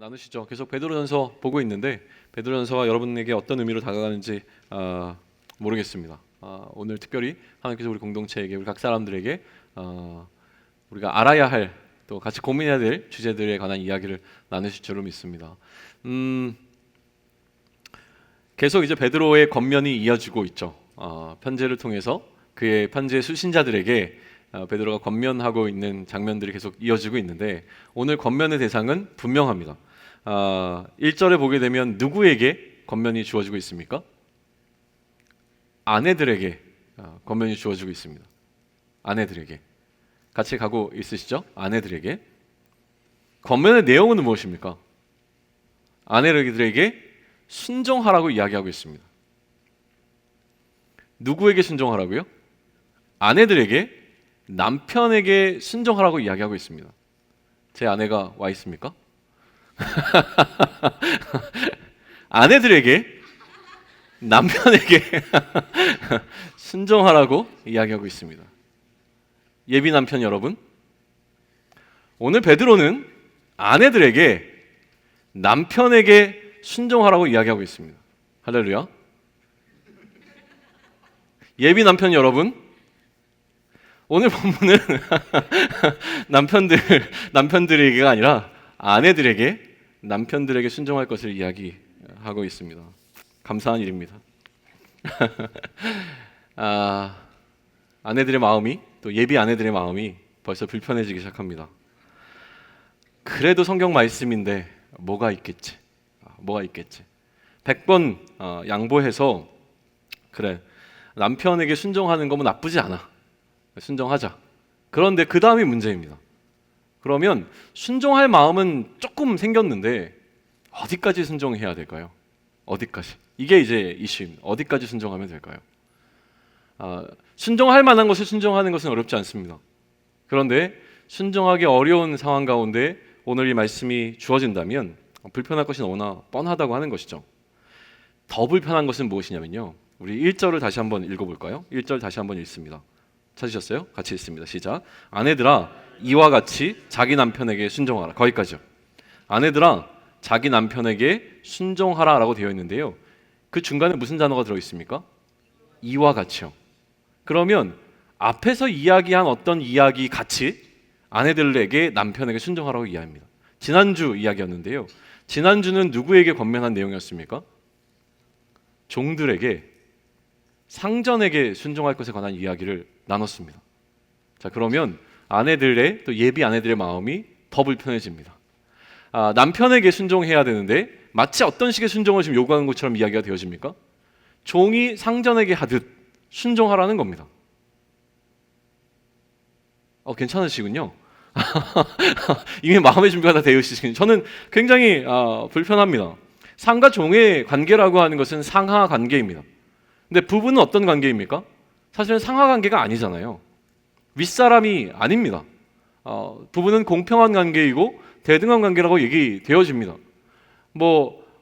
나누시죠. 계속 베드로전서 보고 있는데 베드로전서가 여러분에게 어떤 의미로 다가가는지 모르겠습니다. 오늘 특별히 하나님께서 우리 공동체에게, 우리 각 사람들에게 우리가 알아야 할, 또 같이 고민해야 될 주제들에 관한 이야기를 나누실 줄로 믿습니다. 계속 이제 베드로의 권면이 이어지고 있죠. 편지를 통해서 그의 편지의 수신자들에게 베드로가 권면하고 있는 장면들이 계속 이어지고 있는데, 오늘 권면의 대상은 분명합니다. 1절에 보게 되면 누구에게 권면이 주어지고 있습니까? 아내들에게 권면이 주어지고 있습니다. 아내들에게. 같이 가고 있으시죠? 아내들에게. 권면의 내용은 무엇입니까? 아내들에게 순종하라고 이야기하고 있습니다. 누구에게 순종하라고요? 아내들에게, 남편에게 순종하라고 이야기하고 있습니다. 제 아내가 와 있습니까? 아내들에게, 남편에게 순종하라고 이야기하고 있습니다. 예비 남편 여러분, 오늘 베드로는 아내들에게, 남편에게 순종하라고 이야기하고 있습니다. 할렐루야. 예비 남편 여러분, 오늘 본문은 남편들에게가 아니라 아내들에게, 남편들에게 순종할 것을 이야기하고 있습니다. 감사한 일입니다. 아내들의 마음이, 또 예비 아내들의 마음이 벌써 불편해지기 시작합니다. 그래도 성경 말씀인데 뭐가 있겠지? 100번 양보해서, 그래, 남편에게 순종하는 거면 나쁘지 않아, 순종하자. 그런데 그 다음이 문제입니다. 그러면 순종할 마음은 조금 생겼는데 어디까지 순종해야 될까요? 어디까지? 이게 이제 이슈입니다. 어디까지 순종하면 될까요? 순종할 만한 것을 순종하는 것은 어렵지 않습니다. 그런데 순종하기 어려운 상황 가운데 오늘 이 말씀이 주어진다면 불편할 것이 너무나 뻔하다고 하는 것이죠. 더 불편한 것은 무엇이냐면요, 우리 1절을 다시 한번 읽어볼까요? 1절 다시 한번 읽습니다. 찾으셨어요? 같이 읽습니다. 시작. 아내들아, 이와 같이 자기 남편에게 순종하라. 거기까지요. 아내들아, 자기 남편에게 순종하라 라고 되어 있는데요, 그 중간에 무슨 단어가 들어있습니까? 이와 같이요. 그러면 앞에서 이야기한 어떤 이야기 같이 아내들에게, 남편에게 순종하라고 이야기합니다. 지난주 이야기였는데요, 지난주는 누구에게 권면한 내용이었습니까? 종들에게, 상전에게 순종할 것에 관한 이야기를 나눴습니다. 자, 그러면 아내들의, 또 예비 아내들의 마음이 더 불편해집니다. 남편에게 순종해야 되는데 마치 어떤 식의 순종을 지금 요구하는 것처럼 이야기가 되어집니까? 종이 상전에게 하듯 순종하라는 겁니다. 괜찮으시군요. 이미 마음의 준비가 다 되어 있으시군요. 저는 굉장히 불편합니다. 상과 종의 관계라고 하는 것은 상하 관계입니다. 근데 부부는 어떤 관계입니까? 사실은 상하 관계가 아니잖아요. 윗사람이 아닙니다. 부부는 공평한 관계이고 대등한 관계라고 얘기되어집니다.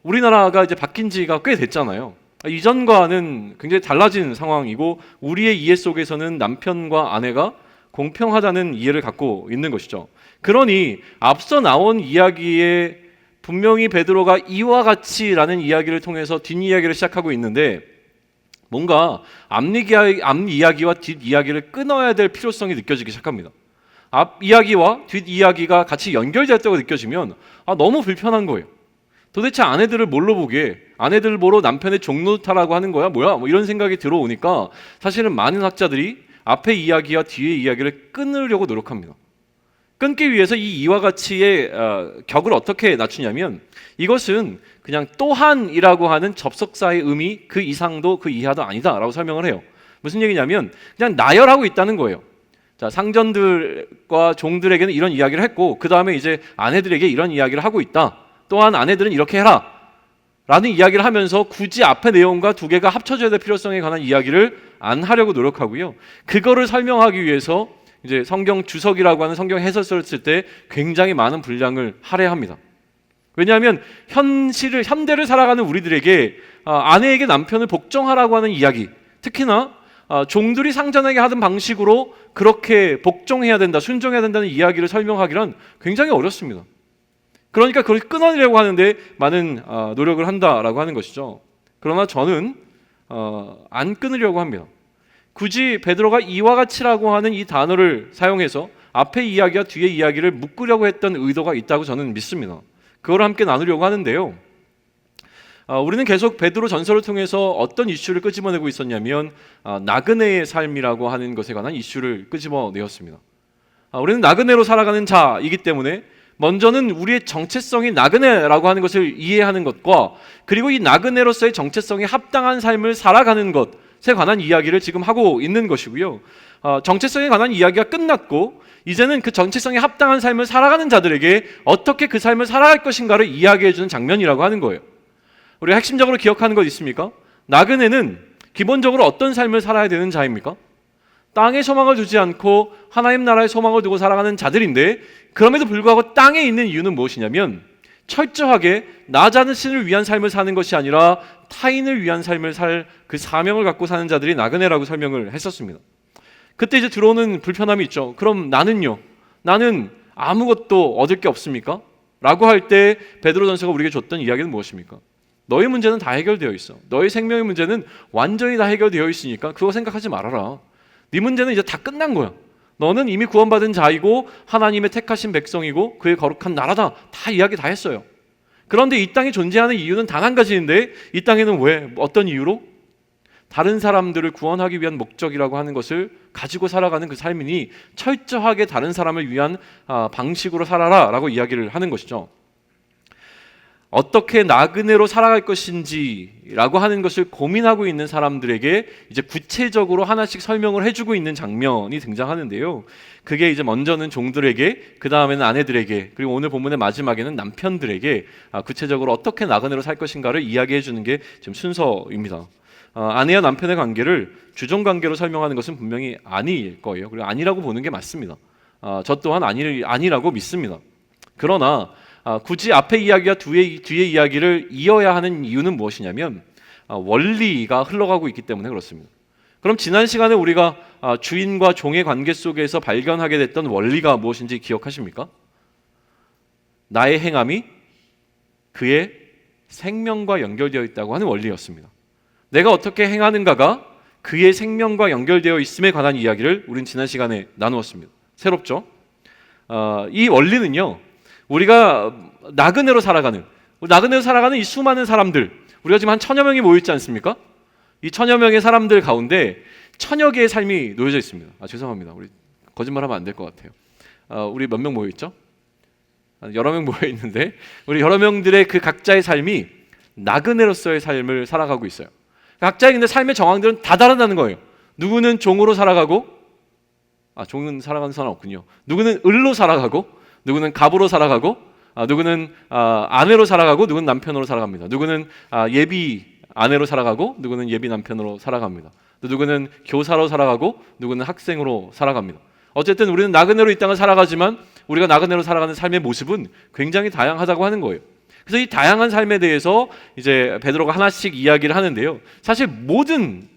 우리나라가 이제 바뀐 지가 꽤 됐잖아요. 이전과는 굉장히 달라진 상황이고, 우리의 이해 속에서는 남편과 아내가 공평하다는 이해를 갖고 있는 것이죠. 그러니 앞서 나온 이야기에 분명히 베드로가 이와 같이라는 이야기를 통해서 뒷이야기를 시작하고 있는데, 뭔가 앞 이야기와 뒷 이야기를 끊어야 될 필요성이 느껴지기 시작합니다. 앞 이야기와 뒷 이야기가 같이 연결되었다고 느껴지면 너무 불편한 거예요. 도대체 아내들을 뭘로 보게, 아내들을 보러 남편의 종노릇하라고 하는 거야? 뭐야? 이런 생각이 들어오니까 사실은 많은 학자들이 앞의 이야기와 뒤의 이야기를 끊으려고 노력합니다. 끊기 위해서 이 이와 같이의 격을 어떻게 낮추냐면, 이것은 그냥 또한이라고 하는 접속사의 의미 그 이상도 그 이하도 아니다라고 설명을 해요. 무슨 얘기냐면 그냥 나열하고 있다는 거예요. 자, 상전들과 종들에게는 이런 이야기를 했고, 그 다음에 이제 아내들에게 이런 이야기를 하고 있다. 또한 아내들은 이렇게 해라 라는 이야기를 하면서 굳이 앞의 내용과 두 개가 합쳐져야 될 필요성에 관한 이야기를 안 하려고 노력하고요, 그거를 설명하기 위해서 이제 성경 주석이라고 하는 성경 해설서를 쓸 때 굉장히 많은 분량을 할애합니다. 왜냐하면 현대를 살아가는 우리들에게 아내에게 남편을 복종하라고 하는 이야기, 특히나 종들이 상전에게 하던 방식으로 그렇게 복종해야 된다, 순종해야 된다는 이야기를 설명하기란 굉장히 어렵습니다. 그러니까 그걸 끊어내려고 하는데 많은 노력을 한다라고 하는 것이죠. 그러나 저는 안 끊으려고 합니다. 굳이 베드로가 이와 같이라고 하는 이 단어를 사용해서 앞의 이야기와 뒤의 이야기를 묶으려고 했던 의도가 있다고 저는 믿습니다. 그걸 함께 나누려고 하는데요. 우리는 계속 베드로 전설을 통해서 어떤 이슈를 끄집어내고 있었냐면 나그네의 삶이라고 하는 것에 관한 이슈를 끄집어내었습니다. 우리는 나그네로 살아가는 자이기 때문에 먼저는 우리의 정체성이 나그네라고 하는 것을 이해하는 것과 그리고 이 나그네로서의 정체성에 합당한 삶을 살아가는 것에 관한 이야기를 지금 하고 있는 것이고요. 정체성에 관한 이야기가 끝났고 이제는 그 정체성에 합당한 삶을 살아가는 자들에게 어떻게 그 삶을 살아갈 것인가를 이야기해 주는 장면이라고 하는 거예요. 우리가 핵심적으로 기억하는 것 있습니까? 나그네는 기본적으로 어떤 삶을 살아야 되는 자입니까? 땅에 소망을 두지 않고 하나님 나라에 소망을 두고 살아가는 자들인데 그럼에도 불구하고 땅에 있는 이유는 무엇이냐면 철저하게 나 자신을 위한 삶을 사는 것이 아니라 타인을 위한 삶을 살 그 사명을 갖고 사는 자들이 나그네라고 설명을 했었습니다. 그때 이제 들어오는 불편함이 있죠. 그럼 나는요? 나는 아무것도 얻을 게 없습니까? 라고 할 때 베드로전서가 우리에게 줬던 이야기는 무엇입니까? 너의 문제는 다 해결되어 있어. 너의 생명의 문제는 완전히 다 해결되어 있으니까 그거 생각하지 말아라. 네 문제는 이제 다 끝난 거야. 너는 이미 구원받은 자이고 하나님의 택하신 백성이고 그의 거룩한 나라다. 다 이야기 다 했어요. 그런데 이 땅에 존재하는 이유는 단 한 가지인데 이 땅에는 왜? 어떤 이유로? 다른 사람들을 구원하기 위한 목적이라고 하는 것을 가지고 살아가는 그 삶이니 철저하게 다른 사람을 위한 방식으로 살아라 라고 이야기를 하는 것이죠. 어떻게 나그네로 살아갈 것인지라고 하는 것을 고민하고 있는 사람들에게 이제 구체적으로 하나씩 설명을 해주고 있는 장면이 등장하는데요. 그게 이제 먼저는 종들에게, 그 다음에는 아내들에게, 그리고 오늘 본문의 마지막에는 남편들에게 구체적으로 어떻게 나그네로 살 것인가를 이야기해 주는 게 지금 순서입니다. 아내와 남편의 관계를 주종 관계로 설명하는 것은 분명히 아닐 거예요. 그리고 아니라고 보는 게 맞습니다. 저 또한 아니라고 믿습니다. 그러나 굳이 앞의 이야기와 뒤의 이야기를 이어야 하는 이유는 무엇이냐면 원리가 흘러가고 있기 때문에 그렇습니다. 그럼 지난 시간에 우리가 주인과 종의 관계 속에서 발견하게 됐던 원리가 무엇인지 기억하십니까? 나의 행함이 그의 생명과 연결되어 있다고 하는 원리였습니다. 내가 어떻게 행하는가가 그의 생명과 연결되어 있음에 관한 이야기를 우리는 지난 시간에 나누었습니다. 새롭죠? 이 원리는요, 우리가 나그네로 살아가는 이 수많은 사람들, 우리가 지금 한 1000여 명이 모여있지 않습니까? 이 1000여 명의 사람들 가운데 1000여 개의 삶이 놓여져 있습니다. 죄송합니다. 우리 거짓말하면 안 될 것 같아요. 우리 몇 명 모여있죠? 여러 명 모여있는데 우리 여러 명들의 그 각자의 삶이 나그네로서의 삶을 살아가고 있어요. 각자의 근데 삶의 정황들은 다 다르다는 거예요. 누구는 종으로 살아가고, 종은 살아가는 사람 없군요. 누구는 을로 살아가고, 누구는 갑으로 살아가고, 누구는 아내로 살아가고, 누구는 남편으로 살아갑니다. 누구는 예비 아내로 살아가고, 누구는 예비 남편으로 살아갑니다. 또 누구는 교사로 살아가고, 누구는 학생으로 살아갑니다. 어쨌든 우리는 나그네로 이 땅을 살아가지만 우리가 나그네로 살아가는 삶의 모습은 굉장히 다양하다고 하는 거예요. 그래서 이 다양한 삶에 대해서 이제 베드로가 하나씩 이야기를 하는데요. 사실 모든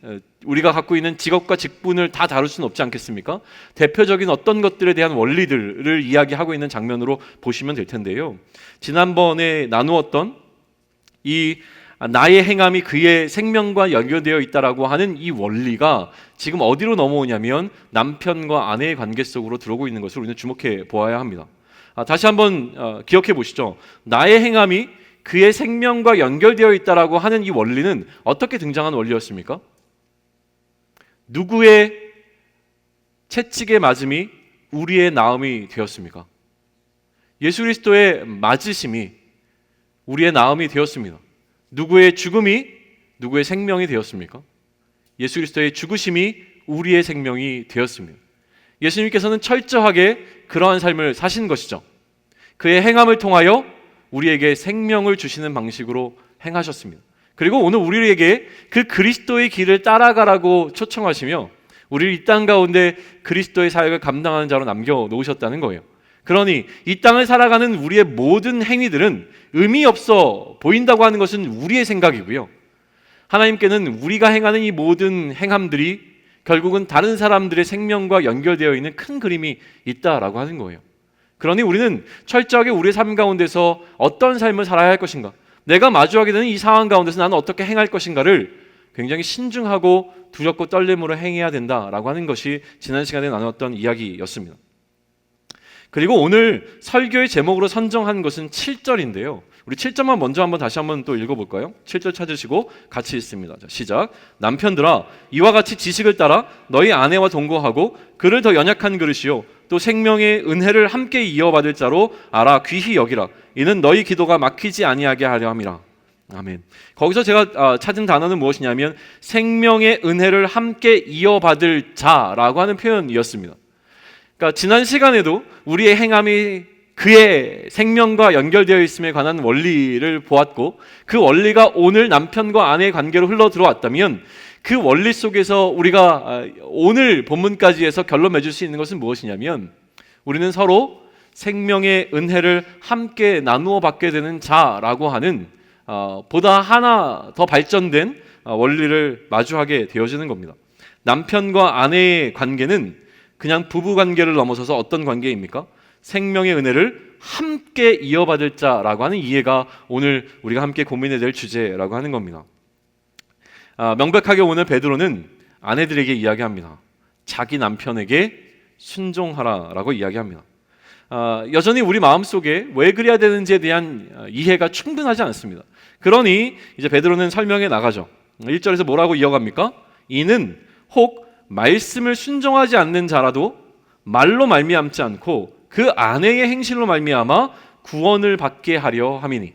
우리가 갖고 있는 직업과 직분을 다 다룰 수는 없지 않겠습니까? 대표적인 어떤 것들에 대한 원리들을 이야기하고 있는 장면으로 보시면 될 텐데요. 지난번에 나누었던 이 나의 행함이 그의 생명과 연결되어 있다라고 하는 이 원리가 지금 어디로 넘어오냐면 남편과 아내의 관계 속으로 들어오고 있는 것을 우리는 주목해 보아야 합니다. 다시 한번 기억해 보시죠. 나의 행함이 그의 생명과 연결되어 있다라고 하는 이 원리는 어떻게 등장한 원리였습니까? 누구의 채찍에 맞음이 우리의 나음이 되었습니까? 예수 그리스도의 맞으심이 우리의 나음이 되었습니다. 누구의 죽음이 누구의 생명이 되었습니까? 예수 그리스도의 죽으심이 우리의 생명이 되었습니다. 예수님께서는 철저하게 그러한 삶을 사신 것이죠. 그의 행함을 통하여 우리에게 생명을 주시는 방식으로 행하셨습니다. 그리고 오늘 우리에게 그 그리스도의 길을 따라가라고 초청하시며 우리를 이 땅 가운데 그리스도의 사역을 감당하는 자로 남겨놓으셨다는 거예요. 그러니 이 땅을 살아가는 우리의 모든 행위들은 의미 없어 보인다고 하는 것은 우리의 생각이고요. 하나님께는 우리가 행하는 이 모든 행함들이 결국은 다른 사람들의 생명과 연결되어 있는 큰 그림이 있다라고 하는 거예요. 그러니 우리는 철저하게 우리의 삶 가운데서 어떤 삶을 살아야 할 것인가, 내가 마주하게 되는 이 상황 가운데서 나는 어떻게 행할 것인가를 굉장히 신중하고 두렵고 떨림으로 행해야 된다라고 하는 것이 지난 시간에 나눴던 이야기였습니다. 그리고 오늘 설교의 제목으로 선정한 것은 7절인데요. 우리 7절만 먼저 다시 한번 또 읽어볼까요? 7절 찾으시고 같이 읽습니다. 자, 시작. 남편들아, 이와 같이 지식을 따라 너희 아내와 동거하고 그를 더 연약한 그릇이요 또 생명의 은혜를 함께 이어받을 자로 알아 귀히 여기라. 이는 너희 기도가 막히지 아니하게 하려 함이라. 아멘. 거기서 제가 찾은 단어는 무엇이냐면 생명의 은혜를 함께 이어받을 자라고 하는 표현이었습니다. 그러니까 지난 시간에도 우리의 행함이 그의 생명과 연결되어 있음에 관한 원리를 보았고, 그 원리가 오늘 남편과 아내의 관계로 흘러 들어왔다면 그 원리 속에서 우리가 오늘 본문까지 해서 결론 맺을 수 있는 것은 무엇이냐면 우리는 서로 생명의 은혜를 함께 나누어 받게 되는 자라고 하는 보다 하나 더 발전된 원리를 마주하게 되어지는 겁니다. 남편과 아내의 관계는 그냥 부부 관계를 넘어서서 어떤 관계입니까? 생명의 은혜를 함께 이어받을 자라고 하는 이해가 오늘 우리가 함께 고민해야 될 주제라고 하는 겁니다. 명백하게 오늘 베드로는 아내들에게 이야기합니다. 자기 남편에게 순종하라라고 이야기합니다. 여전히 우리 마음속에 왜 그래야 되는지에 대한 이해가 충분하지 않습니다. 그러니 이제 베드로는 설명해 나가죠. 1절에서 뭐라고 이어갑니까? 이는 혹 말씀을 순종하지 않는 자라도 말로 말미암지 않고 그 아내의 행실로 말미암아 구원을 받게 하려 함이니.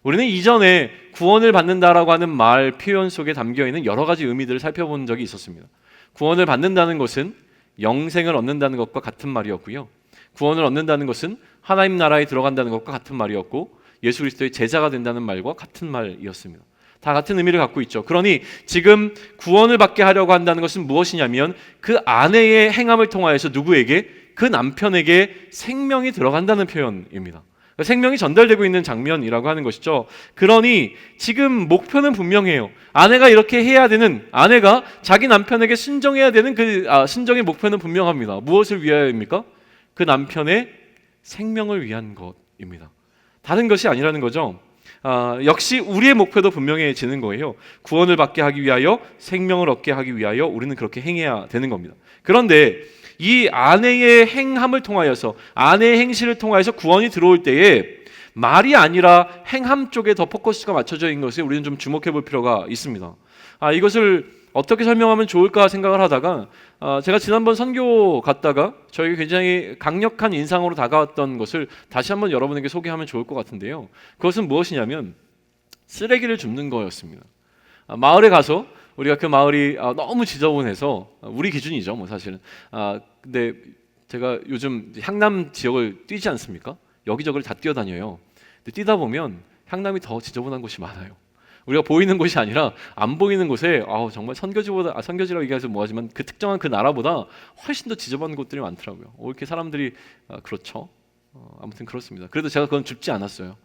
우리는 이전에 구원을 받는다라고 하는 말 표현 속에 담겨있는 여러 가지 의미들을 살펴본 적이 있었습니다. 구원을 받는다는 것은 영생을 얻는다는 것과 같은 말이었고요, 구원을 얻는다는 것은 하나님 나라에 들어간다는 것과 같은 말이었고, 예수 그리스도의 제자가 된다는 말과 같은 말이었습니다. 다 같은 의미를 갖고 있죠. 그러니 지금 구원을 받게 하려고 한다는 것은 무엇이냐면 그 아내의 행함을 통하여서 누구에게? 그 남편에게 생명이 들어간다는 표현입니다. 생명이 전달되고 있는 장면이라고 하는 것이죠. 그러니 지금 목표는 분명해요. 아내가 이렇게 해야 되는, 아내가 자기 남편에게 순종해야 되는 그 순종의 목표는 분명합니다. 무엇을 위하여입니까? 그 남편의 생명을 위한 것입니다. 다른 것이 아니라는 거죠. 역시 우리의 목표도 분명해지는 거예요. 구원을 받게 하기 위하여, 생명을 얻게 하기 위하여 우리는 그렇게 행해야 되는 겁니다. 그런데 이 아내의 행함을 통하여서, 아내의 행실을 통하여서 구원이 들어올 때에 말이 아니라 행함 쪽에 더 포커스가 맞춰져 있는 것에 우리는 좀 주목해 볼 필요가 있습니다. 이것을 어떻게 설명하면 좋을까 생각을 하다가 제가 지난번 선교 갔다가 저에게 굉장히 강력한 인상으로 다가왔던 것을 다시 한번 여러분에게 소개하면 좋을 것 같은데요. 그것은 무엇이냐면 쓰레기를 줍는 거였습니다. 마을에 가서 우리가 그 마을이 너무 지저분해서, 우리 기준이죠 뭐 사실은, 근데 제가 요즘 향남 지역을 뛰지 않습니까? 여기저기를 다 뛰어다녀요. 근데 뛰다 보면 향남이 더 지저분한 곳이 많아요. 우리가 보이는 곳이 아니라 안 보이는 곳에 정말 선교지라고 얘기해서 뭐하지만 그 특정한 그 나라보다 훨씬 더 지저분한 곳들이 많더라고요. 이렇게 사람들이 그렇죠. 아무튼 그렇습니다. 그래도 제가 그건 줍지 않았어요.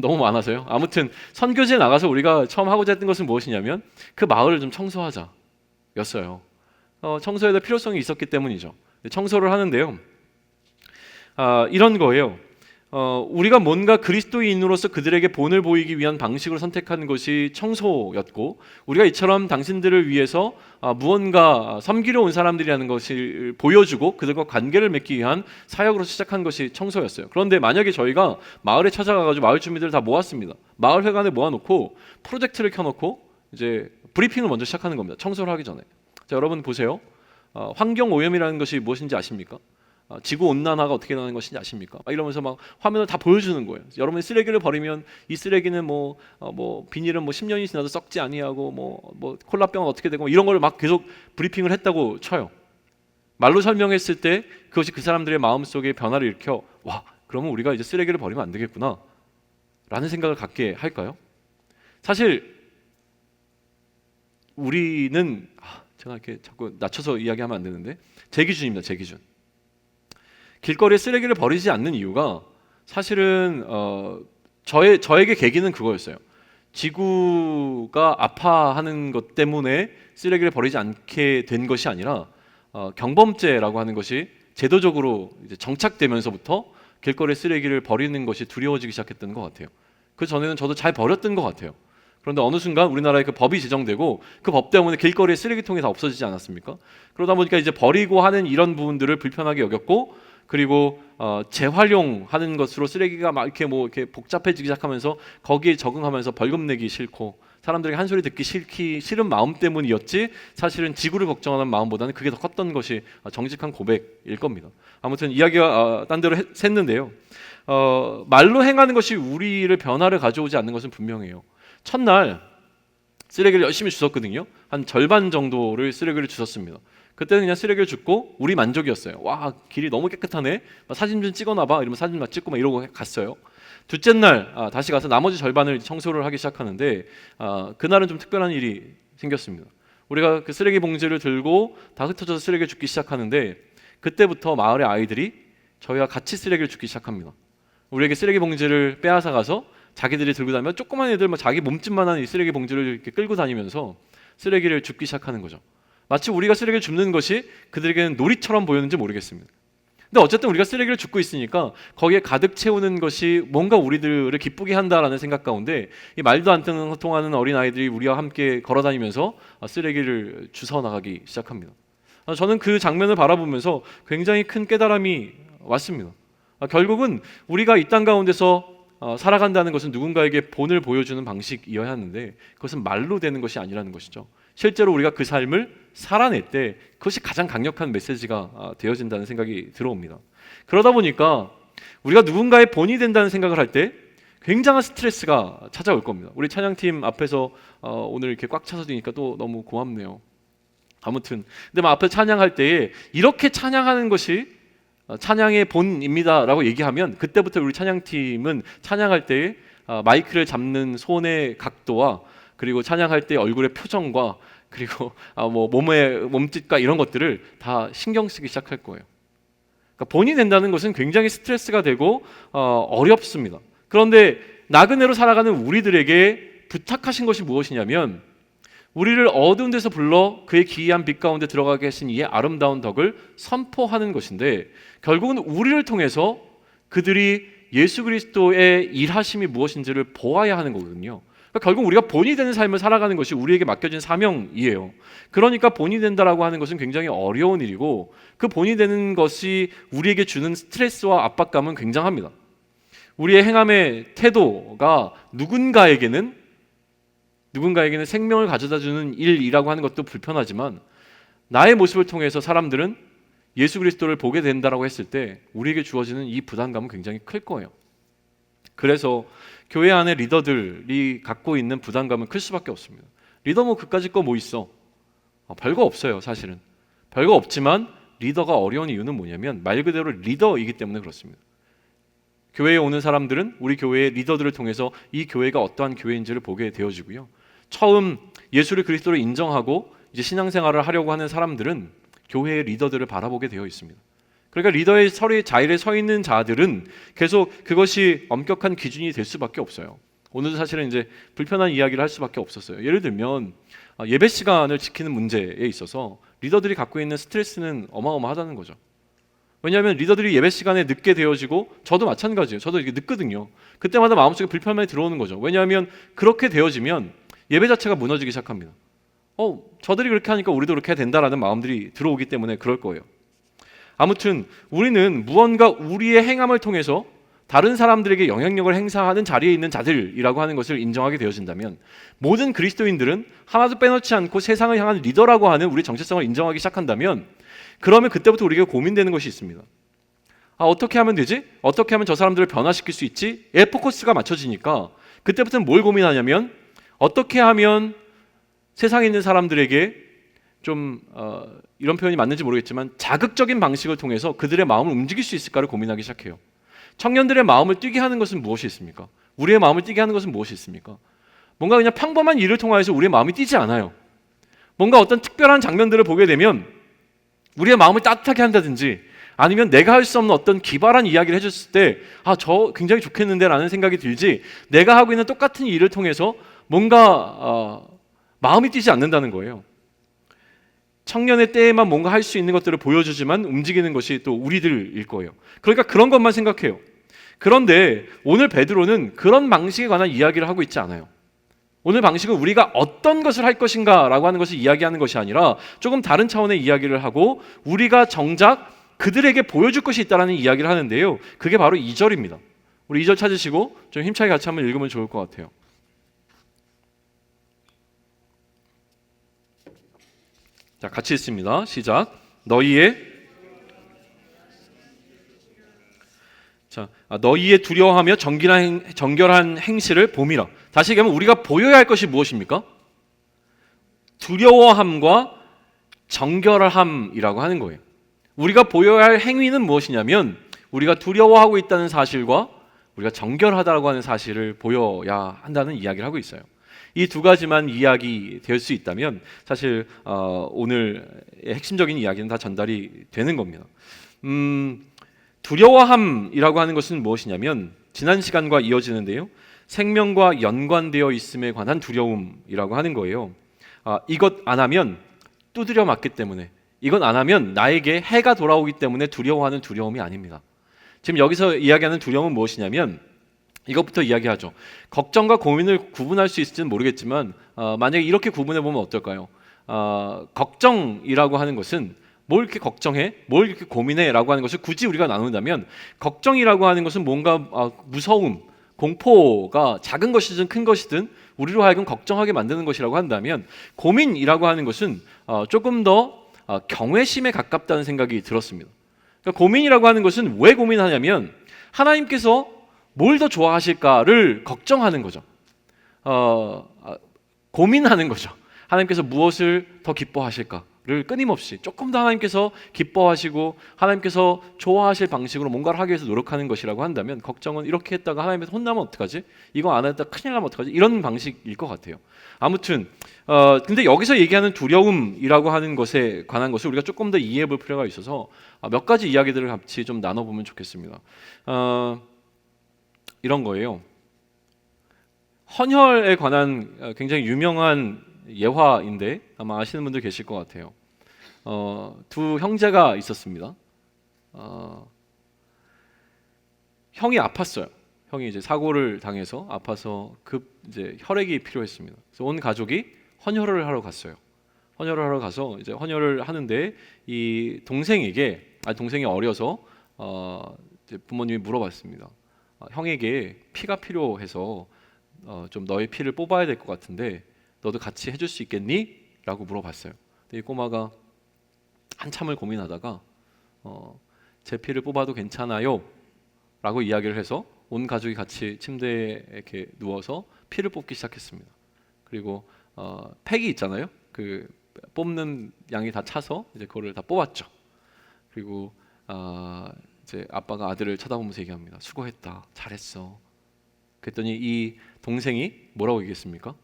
너무 많아서요. 아무튼 선교지에 나가서 우리가 처음 하고자 했던 것은 무엇이냐면 그 마을을 좀 청소하자였어요. 청소해야 될 필요성이 있었기 때문이죠. 청소를 하는데요, 이런 거예요. 우리가 뭔가 그리스도인으로서 그들에게 본을 보이기 위한 방식으로 선택한 것이 청소였고, 우리가 이처럼 당신들을 위해서 무언가 섬기러 온 사람들이라는 것을 보여주고 그들과 관계를 맺기 위한 사역으로 시작한 것이 청소였어요. 그런데 만약에 저희가 마을에 찾아가가지고 마을 주민들을 다 모았습니다. 마을 회관에 모아놓고 프로젝트를 켜놓고 이제 브리핑을 먼저 시작하는 겁니다. 청소를 하기 전에. 자, 여러분 보세요. 환경 오염이라는 것이 무엇인지 아십니까? 지구 온난화가 어떻게 나는 것인지 아십니까? 이러면서 막 화면을 다 보여주는 거예요. 여러분이 쓰레기를 버리면 이 쓰레기는 비닐은 10년이 지나도 썩지 아니하고 뭐 콜라병은 어떻게 되고 이런 걸 막 계속 브리핑을 했다고 쳐요. 말로 설명했을 때 그것이 그 사람들의 마음속에 변화를 일으켜, 와, 그러면 우리가 이제 쓰레기를 버리면 안 되겠구나 라는 생각을 갖게 할까요? 사실 우리는 제가 이렇게 자꾸 낮춰서 이야기하면 안 되는데, 제 기준입니다. 제 기준. 길거리에 쓰레기를 버리지 않는 이유가 사실은 저에게 계기는 그거였어요. 지구가 아파하는 것 때문에 쓰레기를 버리지 않게 된 것이 아니라 경범죄라고 하는 것이 제도적으로 이제 정착되면서부터 길거리 쓰레기를 버리는 것이 두려워지기 시작했던 것 같아요. 그 전에는 저도 잘 버렸던 것 같아요. 그런데 어느 순간 우리나라에 그 법이 제정되고 그 법 때문에 길거리에 쓰레기통이 다 없어지지 않았습니까? 그러다 보니까 이제 버리고 하는 이런 부분들을 불편하게 여겼고, 그리고 재활용하는 것으로 쓰레기가 막 이렇게 뭐 이렇게 복잡해지기 시작하면서 거기에 적응하면서 벌금 내기 싫고 사람들에게 한 소리 듣기 싫은 마음 때문이었지, 사실은 지구를 걱정하는 마음보다는 그게 더 컸던 것이 정직한 고백일 겁니다. 아무튼 이야기가 딴 데로 샜는데요. 말로 행하는 것이 우리를 변화를 가져오지 않는 것은 분명해요. 첫날 쓰레기를 열심히 주웠거든요. 한 절반 정도를 쓰레기를 주웠습니다. 그때는 그냥 쓰레기를 줍고 우리 만족이었어요. 와, 길이 너무 깨끗하네, 사진 좀 찍어놔봐 이러면 사진 막 찍고 막 이러고 갔어요. 둘째 날 다시 가서 나머지 절반을 청소를 하기 시작하는데, 그날은 좀 특별한 일이 생겼습니다. 우리가 그 쓰레기 봉지를 들고 다 흩어져서 쓰레기를 줍기 시작하는데, 그때부터 마을의 아이들이 저희와 같이 쓰레기를 줍기 시작합니다. 우리에게 쓰레기 봉지를 빼앗아 가서 자기들이 들고 다니면, 조그만 애들 막 자기 몸집만한 이 쓰레기 봉지를 이렇게 끌고 다니면서 쓰레기를 줍기 시작하는 거죠. 마치 우리가 쓰레기를 줍는 것이 그들에게는 놀이처럼 보였는지 모르겠습니다. 근데 어쨌든 우리가 쓰레기를 줍고 있으니까 거기에 가득 채우는 것이 뭔가 우리들을 기쁘게 한다라는 생각 가운데, 이 말도 안 통하는 어린아이들이 우리와 함께 걸어다니면서 쓰레기를 주워 나가기 시작합니다. 저는 그 장면을 바라보면서 굉장히 큰 깨달음이 왔습니다. 결국은 우리가 이 땅 가운데서 살아간다는 것은 누군가에게 본을 보여주는 방식이어야 하는데, 그것은 말로 되는 것이 아니라는 것이죠. 실제로 우리가 그 삶을 살아낼 때 그것이 가장 강력한 메시지가 되어진다는 생각이 들어옵니다. 그러다 보니까 우리가 누군가의 본이 된다는 생각을 할 때 굉장한 스트레스가 찾아올 겁니다. 우리 찬양팀 앞에서 오늘 이렇게 꽉 차서 되니까 또 너무 고맙네요. 아무튼 근데 막 앞에 찬양할 때에 이렇게 찬양하는 것이 찬양의 본입니다라고 얘기하면, 그때부터 우리 찬양팀은 찬양할 때에 마이크를 잡는 손의 각도와, 그리고 찬양할 때 얼굴의 표정과, 그리고 뭐 몸의 몸짓과 이런 것들을 다 신경 쓰기 시작할 거예요. 그러니까 본이 된다는 것은 굉장히 스트레스가 되고 어렵습니다. 그런데 나그네로 살아가는 우리들에게 부탁하신 것이 무엇이냐면, 우리를 어두운 데서 불러 그의 기이한 빛 가운데 들어가게 하신 이의 아름다운 덕을 선포하는 것인데, 결국은 우리를 통해서 그들이 예수 그리스도의 일하심이 무엇인지를 보아야 하는 거거든요. 그러니까 결국 우리가 본이 되는 삶을 살아가는 것이 우리에게 맡겨진 사명이에요. 그러니까 본이 된다라고 하는 것은 굉장히 어려운 일이고, 그 본이 되는 것이 우리에게 주는 스트레스와 압박감은 굉장합니다. 우리의 행함의 태도가 누군가에게는 생명을 가져다주는 일이라고 하는 것도 불편하지만, 나의 모습을 통해서 사람들은 예수 그리스도를 보게 된다라고 했을 때 우리에게 주어지는 이 부담감은 굉장히 클 거예요. 그래서 교회 안에 리더들이 갖고 있는 부담감은 클 수밖에 없습니다. 리더 뭐 그까짓 거 뭐 있어? 별거 없어요. 사실은 별거 없지만 리더가 어려운 이유는 뭐냐면 말 그대로 리더이기 때문에 그렇습니다. 교회에 오는 사람들은 우리 교회의 리더들을 통해서 이 교회가 어떠한 교회인지를 보게 되어지고요. 처음 예수를 그리스도로 인정하고 이제 신앙생활을 하려고 하는 사람들은 교회의 리더들을 바라보게 되어 있습니다. 그러니까 리더의 자리에 서 있는 자들은 계속 그것이 엄격한 기준이 될 수밖에 없어요. 오늘도 사실은 이제 불편한 이야기를 할 수밖에 없었어요. 예를 들면 예배 시간을 지키는 문제에 있어서 리더들이 갖고 있는 스트레스는 어마어마하다는 거죠. 왜냐하면 리더들이 예배 시간에 늦게 되어지고, 저도 마찬가지예요. 저도 이게 늦거든요. 그때마다 마음속에 불편함이 들어오는 거죠. 왜냐하면 그렇게 되어지면 예배 자체가 무너지기 시작합니다. 저들이 그렇게 하니까 우리도 그렇게 해야 된다라는 마음들이 들어오기 때문에 그럴 거예요. 아무튼 우리는 무언가 우리의 행함을 통해서 다른 사람들에게 영향력을 행사하는 자리에 있는 자들이라고 하는 것을 인정하게 되어진다면, 모든 그리스도인들은 하나도 빼놓지 않고 세상을 향한 리더라고 하는 우리 정체성을 인정하기 시작한다면, 그러면 그때부터 우리가 고민되는 것이 있습니다. 어떻게 하면 되지? 어떻게 하면 저 사람들을 변화시킬 수 있지? 에 포커스가 맞춰지니까 그때부터는 뭘 고민하냐면, 어떻게 하면 세상에 있는 사람들에게 좀 이런 표현이 맞는지 모르겠지만 자극적인 방식을 통해서 그들의 마음을 움직일 수 있을까를 고민하기 시작해요. 청년들의 마음을 뛰게 하는 것은 무엇이 있습니까? 우리의 마음을 뛰게 하는 것은 무엇이 있습니까? 뭔가 그냥 평범한 일을 통하여서 우리의 마음이 뛰지 않아요. 뭔가 어떤 특별한 장면들을 보게 되면 우리의 마음을 따뜻하게 한다든지, 아니면 내가 할 수 없는 어떤 기발한 이야기를 해줬을 때 저 굉장히 좋겠는데 라는 생각이 들지, 내가 하고 있는 똑같은 일을 통해서 뭔가 마음이 뛰지 않는다는 거예요. 청년의 때에만 뭔가 할 수 있는 것들을 보여주지만 움직이는 것이 또 우리들일 거예요. 그러니까 그런 것만 생각해요. 그런데 오늘 베드로는 그런 방식에 관한 이야기를 하고 있지 않아요. 오늘 방식은 우리가 어떤 것을 할 것인가 라고 하는 것을 이야기하는 것이 아니라 조금 다른 차원의 이야기를 하고 우리가 정작 그들에게 보여줄 것이 있다는 이야기를 하는데요. 그게 바로 2절입니다. 우리 2절 찾으시고 좀 힘차게 같이 한번 읽으면 좋을 것 같아요. 자, 같이 읽습니다. 시작. 너희의 두려워하며 정결한 행실을 봄이라. 다시 얘기하면 우리가 보여야 할 것이 무엇입니까? 두려워함과 정결함이라고 하는 거예요. 우리가 보여야 할 행위는 무엇이냐면 우리가 두려워하고 있다는 사실과 우리가 정결하다고 하는 사실을 보여야 한다는 이야기를 하고 있어요. 이 두 가지만 이야기 될 수 있다면 사실 오늘 핵심적인 이야기는 다 전달이 되는 겁니다. 두려워함이라고 하는 것은 무엇이냐면 지난 시간과 이어지는데요. 생명과 연관되어 있음에 관한 두려움이라고 하는 거예요. 이것 안 하면 두드려 맞기 때문에, 이것 안 하면 나에게 해가 돌아오기 때문에 두려워하는 두려움이 아닙니다. 지금 여기서 이야기하는 두려움은 무엇이냐면 이것부터 이야기하죠. 걱정과 고민을 구분할 수 있을지는 모르겠지만 만약에 이렇게 구분해 보면 어떨까요? 걱정이라고 하는 것은 뭘 이렇게 걱정해? 뭘 이렇게 고민해? 라고 하는 것을 굳이 우리가 나눈다면 걱정이라고 하는 것은 뭔가 무서움, 공포가 작은 것이든 큰 것이든 우리로 하여금 걱정하게 만드는 것이라고 한다면 고민이라고 하는 것은 조금 더 경외심에 가깝다는 생각이 들었습니다. 그러니까 고민이라고 하는 것은 왜 고민하냐면 하나님께서 뭘 더 좋아하실까를 걱정하는 거죠. 고민하는 거죠. 하나님께서 무엇을 더 기뻐하실까를 끊임없이 조금 더 하나님께서 기뻐하시고 하나님께서 좋아하실 방식으로 뭔가를 하기 위해서 노력하는 것이라고 한다면 걱정은 이렇게 했다가 하나님께서 혼나면 어떡하지? 이거 안 했다 큰일 나면 어떡하지? 이런 방식일 것 같아요. 아무튼 근데 여기서 얘기하는 두려움이라고 하는 것에 관한 것을 우리가 조금 더 이해해 볼 필요가 있어서 몇 가지 이야기들을 같이 좀 나눠보면 좋겠습니다. 이런 거예요. 헌혈에 관한 굉장히 유명한 예화인데 아마 아시는 분들 계실 것 같아요. 두 형제가 있었습니다. 형이 아팠어요. 형이 이제 사고를 당해서 아파서 급 이제 혈액이 필요했습니다. 그래서 온 가족이 헌혈을 하러 갔어요. 헌혈을 하러 가서 이제 헌혈을 하는데 이 동생에게 동생이 어려서 이제 부모님이 물어봤습니다. 형에게 피가 필요해서 좀 너의 피를 뽑아야 될 것 같은데 너도 같이 해줄 수 있겠니? 라고 물어봤어요. 근데 이 꼬마가 한참을 고민하다가 제 피를 뽑아도 괜찮아요? 라고 이야기를 해서 온 가족이 같이 침대에 이렇게 누워서 피를 뽑기 시작했습니다. 그리고 팩이 있잖아요. 그 뽑는 양이 다 차서 이제 그거를 다 뽑았죠. 그리고 이제 아빠가 아들을 쳐다보면서 얘기합니다. 수고했다, 잘했어. 그랬더니 이 동생이 뭐라고 얘기했습니까?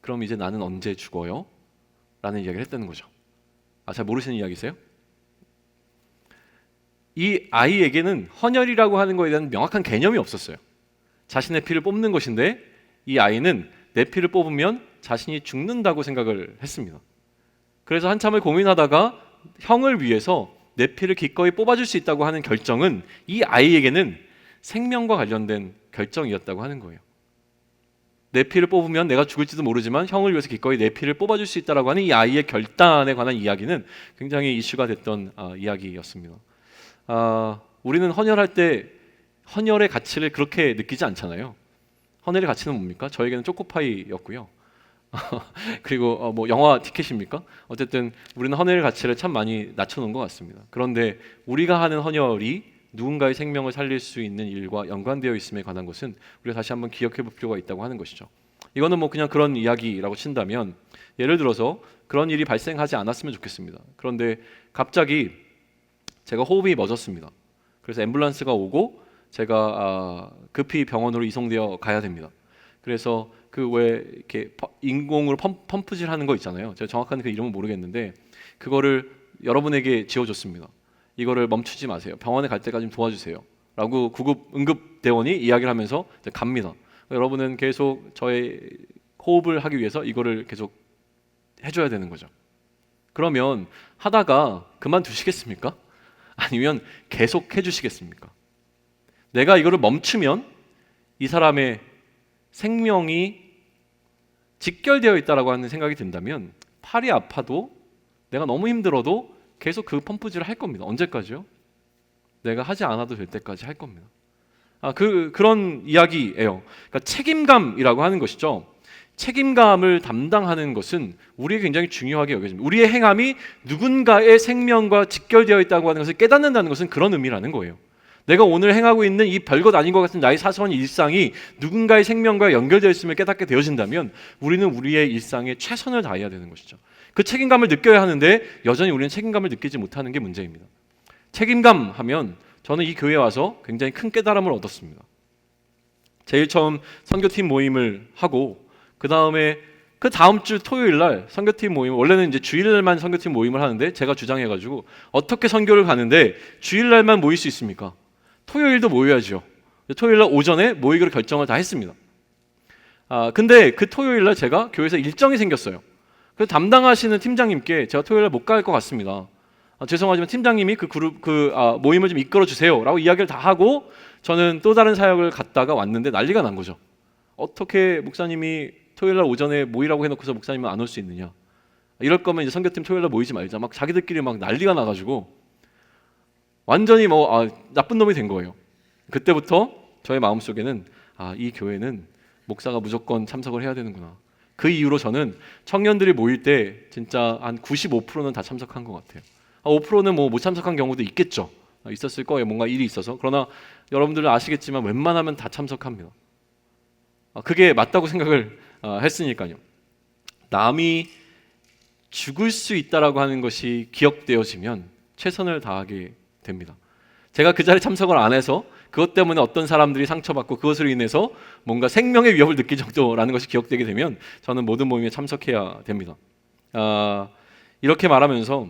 그럼 이제 나는 언제 죽어요? 라는 이야기를 했다는 거죠. 잘 모르시는 이야기세요? 이 아이에게는 헌혈이라고 하는 것에 대한 명확한 개념이 없었어요. 자신의 피를 뽑는 것인데 이 아이는 내 피를 뽑으면 자신이 죽는다고 생각을 했습니다. 그래서 한참을 고민하다가 형을 위해서 내 피를 기꺼이 뽑아줄 수 있다고 하는 결정은 이 아이에게는 생명과 관련된 결정이었다고 하는 거예요. 내 피를 뽑으면 내가 죽을지도 모르지만 형을 위해서 기꺼이 내 피를 뽑아줄 수 있다라고 하는 이 아이의 결단에 관한 이야기는 굉장히 이슈가 됐던 이야기였습니다. 우리는 헌혈할 때 헌혈의 가치를 그렇게 느끼지 않잖아요. 헌혈의 가치는 뭡니까? 저에게는 초코파이였고요. 그리고 뭐 영화 티켓입니까? 어쨌든 우리는 헌혈의 가치를 참 많이 낮춰놓은 것 같습니다. 그런데 우리가 하는 헌혈이 누군가의 생명을 살릴 수 있는 일과 연관되어 있음에 관한 것은 우리가 다시 한번 기억해 볼 필요가 있다고 하는 것이죠. 이거는 뭐 그냥 그런 이야기라고 친다면 예를 들어서 그런 일이 발생하지 않았으면 좋겠습니다. 그런데 갑자기 제가 호흡이 멎었습니다. 그래서 앰뷸런스가 오고 제가 급히 병원으로 이송되어 가야 됩니다. 그래서 그 왜 이렇게 인공으로 펌프질 하는 거 있잖아요. 제가 정확한 그 이름은 모르겠는데 그거를 여러분에게 지어줬습니다. 이거를 멈추지 마세요. 병원에 갈 때까지 좀 도와주세요. 라고 구급 응급대원이 이야기를 하면서 이제 갑니다. 여러분은 계속 저의 호흡을 하기 위해서 이거를 계속 해줘야 되는 거죠. 그러면 하다가 그만두시겠습니까? 아니면 계속 해주시겠습니까? 내가 이거를 멈추면 이 사람의 생명이 직결되어 있다라고 하는 생각이 든다면 팔이 아파도 내가 너무 힘들어도 계속 그 펌프질을 할 겁니다. 언제까지요? 내가 하지 않아도 될 때까지 할 겁니다. 그런 이야기예요. 그러니까 책임감이라고 하는 것이죠. 책임감을 담당하는 것은 우리에게 굉장히 중요하게 여겨집니다. 우리의 행함이 누군가의 생명과 직결되어 있다고 하는 것을 깨닫는다는 것은 그런 의미라는 거예요. 내가 오늘 행하고 있는 이 별것 아닌 것 같은 나의 사소한 일상이 누군가의 생명과 연결되어 있음을 깨닫게 되어진다면 우리는 우리의 일상에 최선을 다해야 되는 것이죠. 그 책임감을 느껴야 하는데 여전히 우리는 책임감을 느끼지 못하는 게 문제입니다. 책임감 하면 저는 이 교회에 와서 굉장히 큰 깨달음을 얻었습니다. 제일 처음 선교팀 모임을 하고 그 다음 주 토요일 날 선교팀 모임, 원래는 이제 주일날만 선교팀 모임을 하는데 제가 주장해가지고 어떻게 선교를 가는데 주일날만 모일 수 있습니까? 토요일도 모여야죠. 토요일날 오전에 모이기로 결정을 다 했습니다. 근데 그 토요일날 제가 교회에서 일정이 생겼어요. 그래서 담당하시는 팀장님께 제가 토요일날 못 갈 것 같습니다. 죄송하지만 팀장님이 모임을 좀 이끌어 주세요라고 이야기를 다 하고 저는 또 다른 사역을 갔다가 왔는데 난리가 난 거죠. 어떻게 목사님이 토요일날 오전에 모이라고 해놓고서 목사님은 안 올 수 있느냐? 이럴 거면 이제 선교팀 토요일날 모이지 말자. 막 자기들끼리 막 난리가 나가지고 완전히 나쁜 놈이 된 거예요. 그때부터 저의 마음속에는 이 교회는 목사가 무조건 참석을 해야 되는구나. 그 이후로 저는 청년들이 모일 때 진짜 한 95%는 다 참석한 것 같아요. 5%는 뭐 못 참석한 경우도 있겠죠. 있었을 거예요. 뭔가 일이 있어서. 그러나 여러분들은 아시겠지만 웬만하면 다 참석합니다. 그게 맞다고 생각을 했으니까요. 남이 죽을 수 있다라고 하는 것이 기억되어지면 최선을 다하게 됩니다. 제가 그 자리에 참석을 안 해서 그것 때문에 어떤 사람들이 상처받고 그것으로 인해서 뭔가 생명의 위협을 느낄 정도라는 것이 기억되게 되면 저는 모든 모임에 참석해야 됩니다. 이렇게 말하면서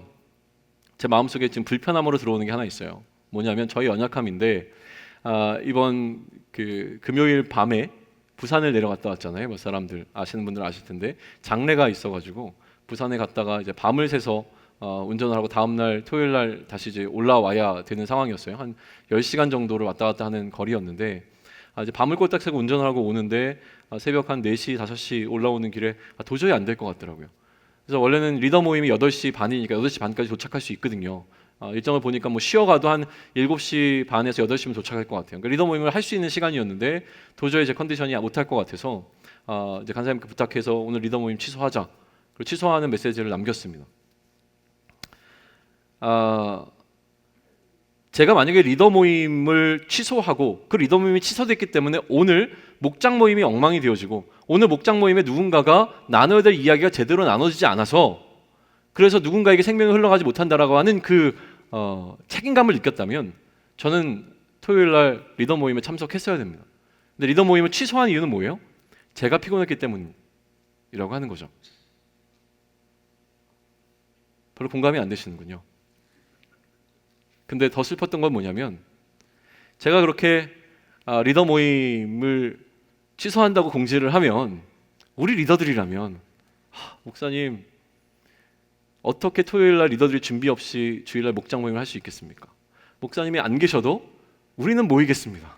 제 마음속에 지금 불편함으로 들어오는 게 하나 있어요. 뭐냐면 저희 연약함인데 이번 금요일 밤에 부산을 내려갔다 왔잖아요. 뭐 사람들 아시는 분들 아실 텐데 장례가 있어가지고 부산에 갔다가 이제 밤을 새서 운전을 하고 다음날 토요일 날 다시 이제 올라와야 되는 상황이었어요. 한 10시간 정도를 왔다 갔다 하는 거리였는데 이제 밤을 꼴딱 새고 운전을 하고 오는데 새벽 한 4시, 5시 올라오는 길에 도저히 안 될 것 같더라고요. 그래서 원래는 리더 모임이 8시 반이니까 8시 반까지 도착할 수 있거든요. 일정을 보니까 뭐 쉬어가도 한 7시 반에서 8시면 도착할 것 같아요. 그러니까 리더 모임을 할 수 있는 시간이었는데 도저히 제 컨디션이 못할 것 같아서 이제 간사님께 부탁해서 오늘 리더 모임 취소하자. 그리고 취소하는 메시지를 남겼습니다. 제가 만약에 리더 모임을 취소하고 그 리더 모임이 취소됐기 때문에 오늘 목장 모임이 엉망이 되어지고 오늘 목장 모임에 누군가가 나눠야 될 이야기가 제대로 나눠지지 않아서 그래서 누군가에게 생명이 흘러가지 못한다라고 하는 책임감을 느꼈다면 저는 토요일 날 리더 모임에 참석했어야 됩니다. 근데 리더 모임을 취소한 이유는 뭐예요? 제가 피곤했기 때문이라고 하는 거죠. 별로 공감이 안 되시는군요. 근데 더 슬펐던 건 뭐냐면 제가 그렇게 리더 모임을 취소한다고 공지를 하면 우리 리더들이라면 목사님 어떻게 토요일날 리더들이 준비 없이 주일날 목장 모임을 할 수 있겠습니까? 목사님이 안 계셔도 우리는 모이겠습니다.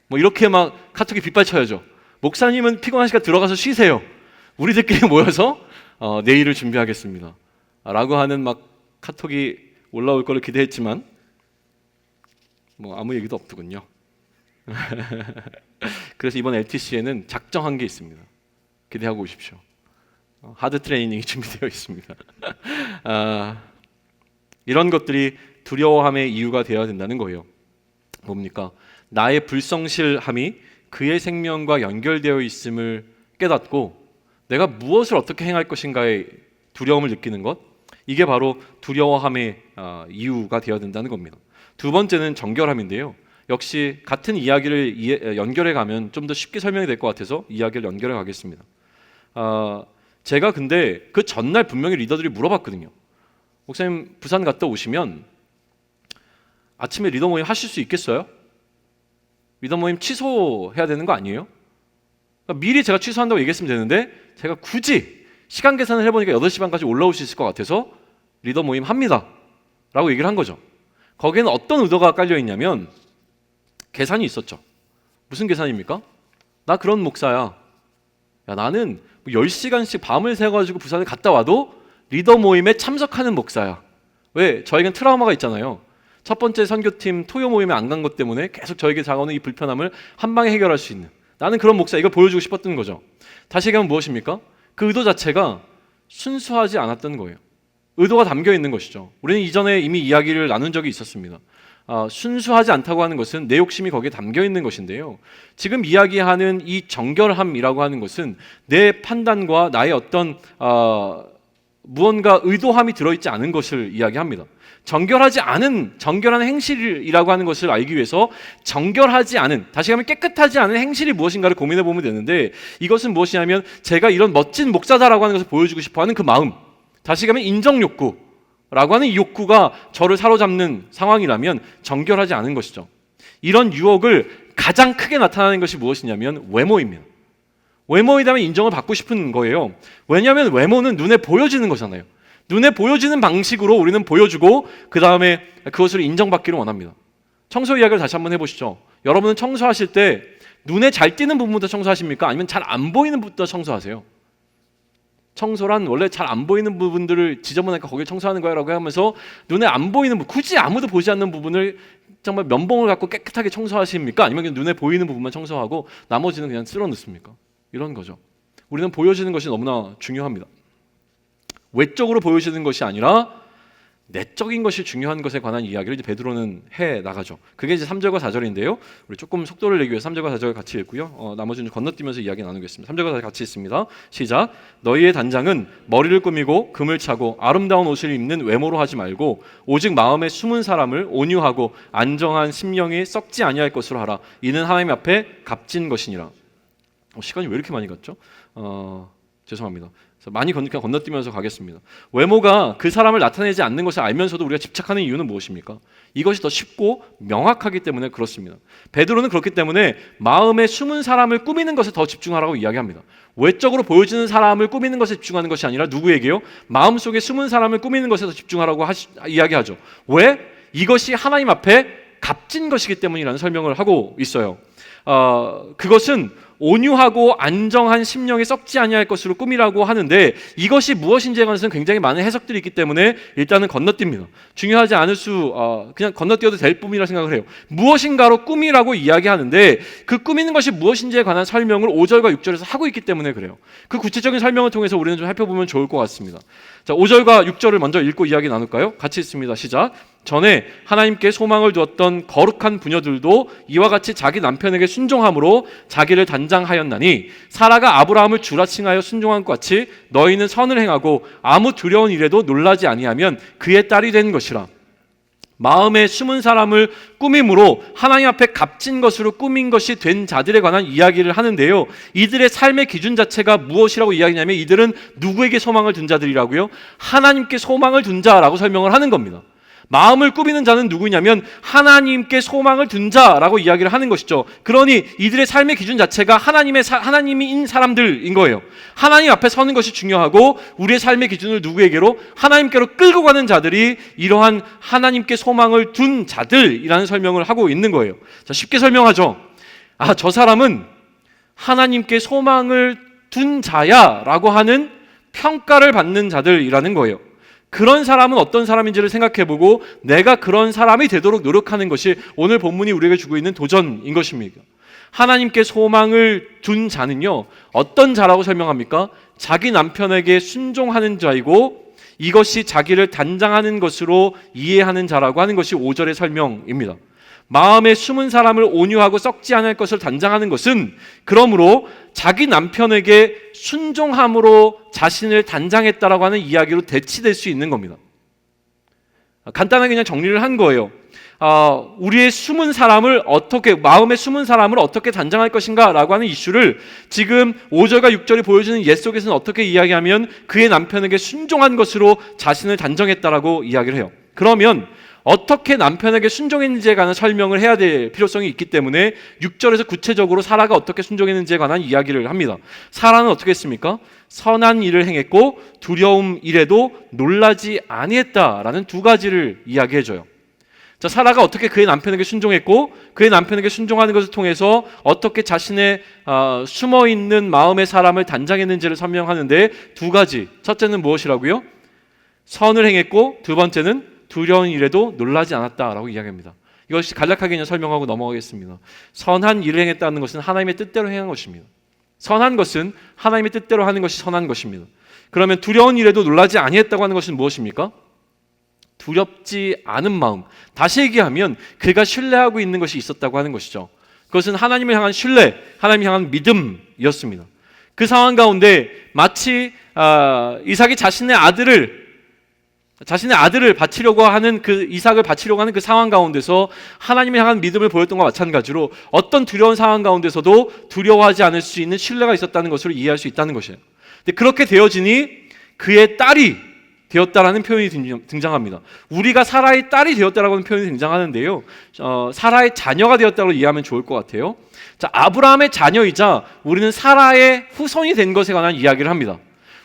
뭐 이렇게 막 카톡에 빗발쳐야죠. 목사님은 피곤하시니까 들어가서 쉬세요. 우리들끼리 모여서 내일을 준비하겠습니다. 라고 하는 막 카톡이 올라올 거를 기대했지만 뭐 아무 얘기도 없더군요. 그래서 이번 LTC에는 작정한 게 있습니다. 기대하고 오십시오. 하드 트레이닝이 준비되어 있습니다. 이런 것들이 두려워함의 이유가 되어야 된다는 거예요. 뭡니까? 나의 불성실함이 그의 생명과 연결되어 있음을 깨닫고 내가 무엇을 어떻게 행할 것인가에 두려움을 느끼는 것, 이게 바로 두려워함의 이유가 되어야 된다는 겁니다. 두 번째는 정결함인데요. 역시 같은 이야기를 연결해 가면 좀 더 쉽게 설명이 될 것 같아서 이야기를 연결해 가겠습니다. 제가 근데 그 전날 분명히 리더들이 물어봤거든요. 목사님 부산 갔다 오시면 아침에 리더 모임 하실 수 있겠어요? 리더 모임 취소해야 되는 거 아니에요? 그러니까 미리 제가 취소한다고 얘기했으면 되는데 제가 굳이 시간 계산을 해보니까 8시 반까지 올라올 수 있을 것 같아서 리더 모임 합니다 라고 얘기를 한 거죠. 거기에는 어떤 의도가 깔려 있냐면 계산이 있었죠. 무슨 계산입니까? 나 그런 목사야. 야, 나는 10시간씩 밤을 새가지고 부산에 갔다 와도 리더 모임에 참석하는 목사야. 왜? 저에겐 트라우마가 있잖아요. 첫 번째 선교팀 토요 모임에 안 간 것 때문에 계속 저에게 다가오는 이 불편함을 한 방에 해결할 수 있는, 나는 그런 목사, 이걸 보여주고 싶었던 거죠. 다시 얘기하면 무엇입니까? 그 의도 자체가 순수하지 않았던 거예요. 의도가 담겨 있는 것이죠. 우리는 이전에 이미 이야기를 나눈 적이 있었습니다. 순수하지 않다고 하는 것은 내 욕심이 거기에 담겨 있는 것인데요. 지금 이야기하는 이 정결함이라고 하는 것은 내 판단과 나의 어떤 무언가 의도함이 들어있지 않은 것을 이야기합니다. 정결한 행실이라고 하는 것을 알기 위해서 정결하지 않은, 다시 하면 깨끗하지 않은 행실이 무엇인가를 고민해 보면 되는데, 이것은 무엇이냐면 제가 이런 멋진 목사다라고 하는 것을 보여주고 싶어하는 그 마음, 다시 하면 인정 욕구라고 하는 이 욕구가 저를 사로잡는 상황이라면 정결하지 않은 것이죠. 이런 유혹을 가장 크게 나타나는 것이 무엇이냐면 외모입니다. 외모이라면 인정을 받고 싶은 거예요. 왜냐하면 외모는 눈에 보여지는 거잖아요. 눈에 보여지는 방식으로 우리는 보여주고 그 다음에 그것을 인정받기를 원합니다. 청소 이야기를 다시 한번 해보시죠. 여러분은 청소하실 때 눈에 잘 띄는 부분부터 청소하십니까? 아니면 잘 안 보이는 부분부터 청소하세요? 청소란 원래 잘 안 보이는 부분들을 지저분하니까 거기를 청소하는 거야 라고 하면서 눈에 안 보이는 부분, 굳이 아무도 보지 않는 부분을 정말 면봉을 갖고 깨끗하게 청소하십니까? 아니면 그냥 눈에 보이는 부분만 청소하고 나머지는 그냥 쓸어 넣습니까? 이런 거죠. 우리는 보여지는 것이 너무나 중요합니다. 외적으로 보여지는 것이 아니라 내적인 것이 중요한 것에 관한 이야기를 이제 베드로는 해 나가죠. 그게 이제 3절과 4절인데요. 우리 조금 속도를 내기 위해서 3절과 4절 같이 읽고요. 나머지는 건너뛰면서 이야기 나누겠습니다. 3절과 4절 같이 읽습니다. 시작. 너희의 단장은 머리를 꾸미고 금을 차고 아름다운 옷을 입는 외모로 하지 말고 오직 마음에 숨은 사람을 온유하고 안정한 심령이 썩지 아니할 것으로 하라. 이는 하나님 앞에 값진 것이니라. 시간이 왜 이렇게 많이 갔죠? 죄송합니다. 많이 건너뛰면서 가겠습니다. 외모가 그 사람을 나타내지 않는 것을 알면서도 우리가 집착하는 이유는 무엇입니까? 이것이 더 쉽고 명확하기 때문에 그렇습니다. 베드로는 그렇기 때문에 마음에 숨은 사람을 꾸미는 것에 더 집중하라고 이야기합니다. 외적으로 보여지는 사람을 꾸미는 것에 집중하는 것이 아니라 누구에게요? 마음속에 숨은 사람을 꾸미는 것에 더 집중하라고 이야기하죠. 왜? 이것이 하나님 앞에 값진 것이기 때문이라는 설명을 하고 있어요. 그것은 온유하고 안정한 심령이 썩지 아니할 것으로 꾸미라고 하는데, 이것이 무엇인지에 관해서는 굉장히 많은 해석들이 있기 때문에 일단은 건너뜁니다. 중요하지 않을 그냥 건너뛰어도 될 뿐이라 생각을 해요. 무엇인가로 꾸미라고 이야기하는데 그 꾸미는 것이 무엇인지에 관한 설명을 5절과 6절에서 하고 있기 때문에 그래요. 그 구체적인 설명을 통해서 우리는 좀 살펴보면 좋을 것 같습니다. 자, 5절과 6절을 먼저 읽고 이야기 나눌까요? 같이 읽습니다. 시작. 전에 하나님께 소망을 두었던 거룩한 부녀들도 이와 같이 자기 남편에게 순종함으로 자기를 단장하였나니 사라가 아브라함을 주라 칭하여 순종한 것 같이 너희는 선을 행하고 아무 두려운 일에도 놀라지 아니하면 그의 딸이 된 것이라. 마음에 숨은 사람을 꾸밈으로 하나님 앞에 값진 것으로 꾸민 것이 된 자들에 관한 이야기를 하는데요. 이들의 삶의 기준 자체가 무엇이라고 이야기냐면 이들은 누구에게 소망을 둔 자들이라고요? 하나님께 소망을 둔 자라고 설명을 하는 겁니다. 마음을 꾸미는 자는 누구냐면 하나님께 소망을 둔 자라고 이야기를 하는 것이죠. 그러니 이들의 삶의 기준 자체가 하나님인 사람들인 거예요. 하나님 앞에 서는 것이 중요하고 우리의 삶의 기준을 누구에게로? 하나님께로 끌고 가는 자들이 이러한 하나님께 소망을 둔 자들이라는 설명을 하고 있는 거예요. 자, 쉽게 설명하죠. 저 사람은 하나님께 소망을 둔 자야라고 하는 평가를 받는 자들이라는 거예요. 그런 사람은 어떤 사람인지를 생각해보고 내가 그런 사람이 되도록 노력하는 것이 오늘 본문이 우리에게 주고 있는 도전인 것입니다. 하나님께 소망을 둔 자는요, 어떤 자라고 설명합니까? 자기 남편에게 순종하는 자이고 이것이 자기를 단장하는 것으로 이해하는 자라고 하는 것이 5절의 설명입니다. 마음에 숨은 사람을 온유하고 썩지 않을 것을 단장하는 것은 그러므로 자기 남편에게 순종함으로 자신을 단장했다라고 하는 이야기로 대치될 수 있는 겁니다. 간단하게 그냥 정리를 한 거예요. 우리의 숨은 사람을 마음에 숨은 사람을 어떻게 단장할 것인가 라고 하는 이슈를 지금 5절과 6절이 보여주는 옛 속에서는 어떻게 이야기하면 그의 남편에게 순종한 것으로 자신을 단정했다라고 이야기를 해요. 그러면 어떻게 남편에게 순종했는지에 관한 설명을 해야 될 필요성이 있기 때문에 6절에서 구체적으로 사라가 어떻게 순종했는지에 관한 이야기를 합니다. 사라는 어떻게 했습니까? 선한 일을 행했고 두려움 일에도 놀라지 아니했다라는 두 가지를 이야기해줘요. 자, 사라가 어떻게 그의 남편에게 순종했고 그의 남편에게 순종하는 것을 통해서 어떻게 자신의 숨어있는 마음의 사람을 단장했는지를 설명하는데 두 가지. 첫째는 무엇이라고요? 선을 행했고 두 번째는 두려운 일에도 놀라지 않았다라고 이야기합니다. 이것이 간략하게 그냥 설명하고 넘어가겠습니다. 선한 일을 행했다는 것은 하나님의 뜻대로 행한 것입니다. 선한 것은 하나님의 뜻대로 하는 것이 선한 것입니다. 그러면 두려운 일에도 놀라지 아니했다고 하는 것은 무엇입니까? 두렵지 않은 마음. 다시 얘기하면 그가 신뢰하고 있는 것이 있었다고 하는 것이죠. 그것은 하나님을 향한 신뢰, 하나님을 향한 믿음이었습니다. 그 상황 가운데 마치 이삭이 자신의 아들을 바치려고 하는 그 이삭을 바치려고 하는 그 상황 가운데서 하나님을 향한 믿음을 보였던 것과 마찬가지로 어떤 두려운 상황 가운데서도 두려워하지 않을 수 있는 신뢰가 있었다는 것으로 이해할 수 있다는 것이에요. 근데 그렇게 되어지니 그의 딸이 되었다라는 표현이 등장합니다. 우리가 사라의 딸이 되었다라고 하는 표현이 등장하는데요. 사라의 자녀가 되었다고 이해하면 좋을 것 같아요. 자, 아브라함의 자녀이자 우리는 사라의 후손이 된 것에 관한 이야기를 합니다.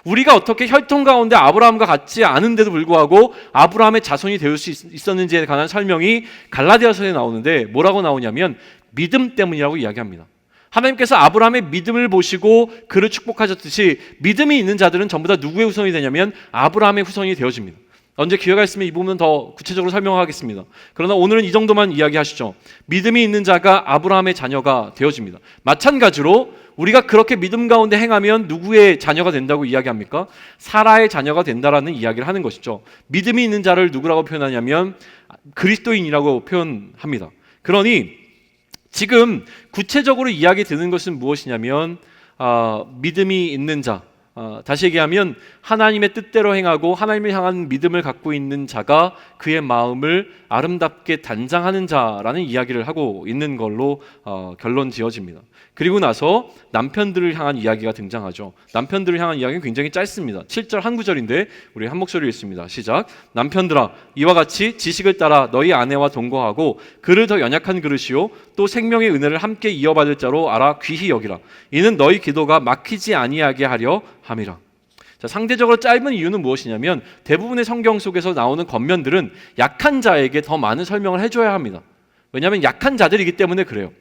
우리가 어떻게 혈통 가운데 아브라함과 같지 않은데도 불구하고 아브라함의 자손이 될 수 있었는지에 관한 설명이 갈라디아서에 나오는데 뭐라고 나오냐면 믿음 때문이라고 이야기합니다. 하나님께서 아브라함의 믿음을 보시고 그를 축복하셨듯이 믿음이 있는 자들은 전부 다 누구의 후손이 되냐면 아브라함의 후손이 되어집니다. 언제 기회가 있으면 이 부분은 더 구체적으로 설명하겠습니다. 그러나 오늘은 이 정도만 이야기하시죠. 믿음이 있는 자가 아브라함의 자녀가 되어집니다. 마찬가지로 우리가 그렇게 믿음 가운데 행하면 누구의 자녀가 된다고 이야기합니까? 사라의 자녀가 된다라는 이야기를 하는 것이죠. 믿음이 있는 자를 누구라고 표현하냐면 그리스도인이라고 표현합니다. 그러니 지금 구체적으로 이야기 드는 것은 무엇이냐면 믿음이 있는 자, 다시 얘기하면 하나님의 뜻대로 행하고 하나님을 향한 믿음을 갖고 있는 자가 그의 마음을 아름답게 단장하는 자라는 이야기를 하고 있는 걸로 결론 지어집니다. 그리고 나서 남편들을 향한 이야기가 등장하죠. 남편들을 향한 이야기는 굉장히 짧습니다. 7절 한 구절인데 우리 한 목소리로 읽습니다. 시작. 남편들아 이와 같이 지식을 따라 너희 아내와 동거하고 그를 더 연약한 그릇이요 또 생명의 은혜를 함께 이어받을 자로 알아 귀히 여기라. 이는 너희 기도가 막히지 아니하게 하려 함이라. 자, 상대적으로 짧은 이유는 무엇이냐면 대부분의 성경 속에서 나오는 겉면들은 약한 자에게 더 많은 설명을 해줘야 합니다. 왜냐하면 약한 자들이기 때문에 그래요.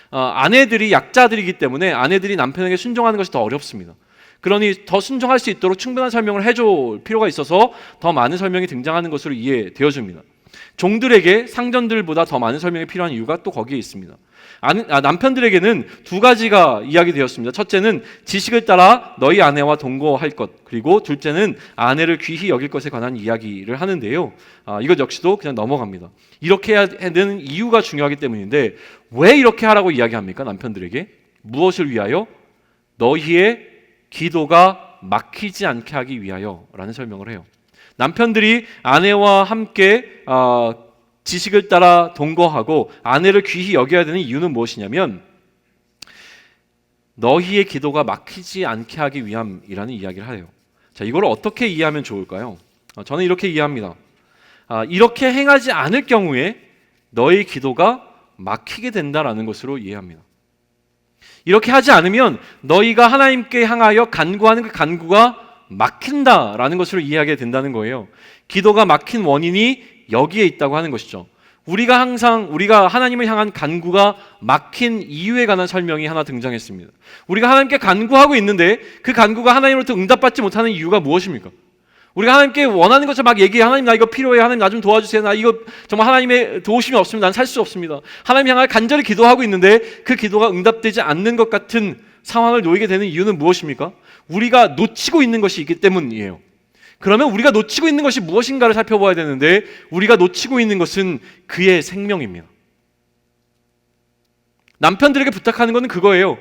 아내들이 약자들이기 때문에 아내들이 남편에게 순종하는 것이 더 어렵습니다. 그러니 더 순종할 수 있도록 충분한 설명을 해줄 필요가 있어서 더 많은 설명이 등장하는 것으로 이해되어집니다. 종들에게 상전들보다 더 많은 설명이 필요한 이유가 또 거기에 있습니다. 남편들에게는 두 가지가 이야기되었습니다. 첫째는 지식을 따라 너희 아내와 동거할 것, 그리고 둘째는 아내를 귀히 여길 것에 관한 이야기를 하는데요. 이것 역시도 그냥 넘어갑니다. 이렇게 해야 되는 이유가 중요하기 때문인데 왜 이렇게 하라고 이야기합니까? 남편들에게 무엇을 위하여? 너희의 기도가 막히지 않게 하기 위하여라는 설명을 해요. 남편들이 아내와 함께 지식을 따라 동거하고 아내를 귀히 여겨야 되는 이유는 무엇이냐면 너희의 기도가 막히지 않게 하기 위함이라는 이야기를 해요. 자, 이걸 어떻게 이해하면 좋을까요? 저는 이렇게 이해합니다. 이렇게 행하지 않을 경우에 너희 기도가 막히게 된다라는 것으로 이해합니다. 이렇게 하지 않으면 너희가 하나님께 향하여 간구하는 그 간구가 막힌다라는 것으로 이해하게 된다는 거예요. 기도가 막힌 원인이 여기에 있다고 하는 것이죠. 우리가 하나님을 향한 간구가 막힌 이유에 관한 설명이 하나 등장했습니다. 우리가 하나님께 간구하고 있는데 그 간구가 하나님으로부터 응답받지 못하는 이유가 무엇입니까? 우리가 하나님께 원하는 것을 막 얘기해. 하나님 나 이거 필요해. 하나님 나 좀 도와주세요. 나 이거 정말 하나님의 도우심이 없으면 난 살 수 없습니다. 하나님 향하여 간절히 기도하고 있는데 그 기도가 응답되지 않는 것 같은 상황을 놓이게 되는 이유는 무엇입니까? 우리가 놓치고 있는 것이 있기 때문이에요. 그러면 우리가 놓치고 있는 것이 무엇인가를 살펴봐야 되는데 우리가 놓치고 있는 것은 그의 생명입니다. 남편들에게 부탁하는 것은 그거예요.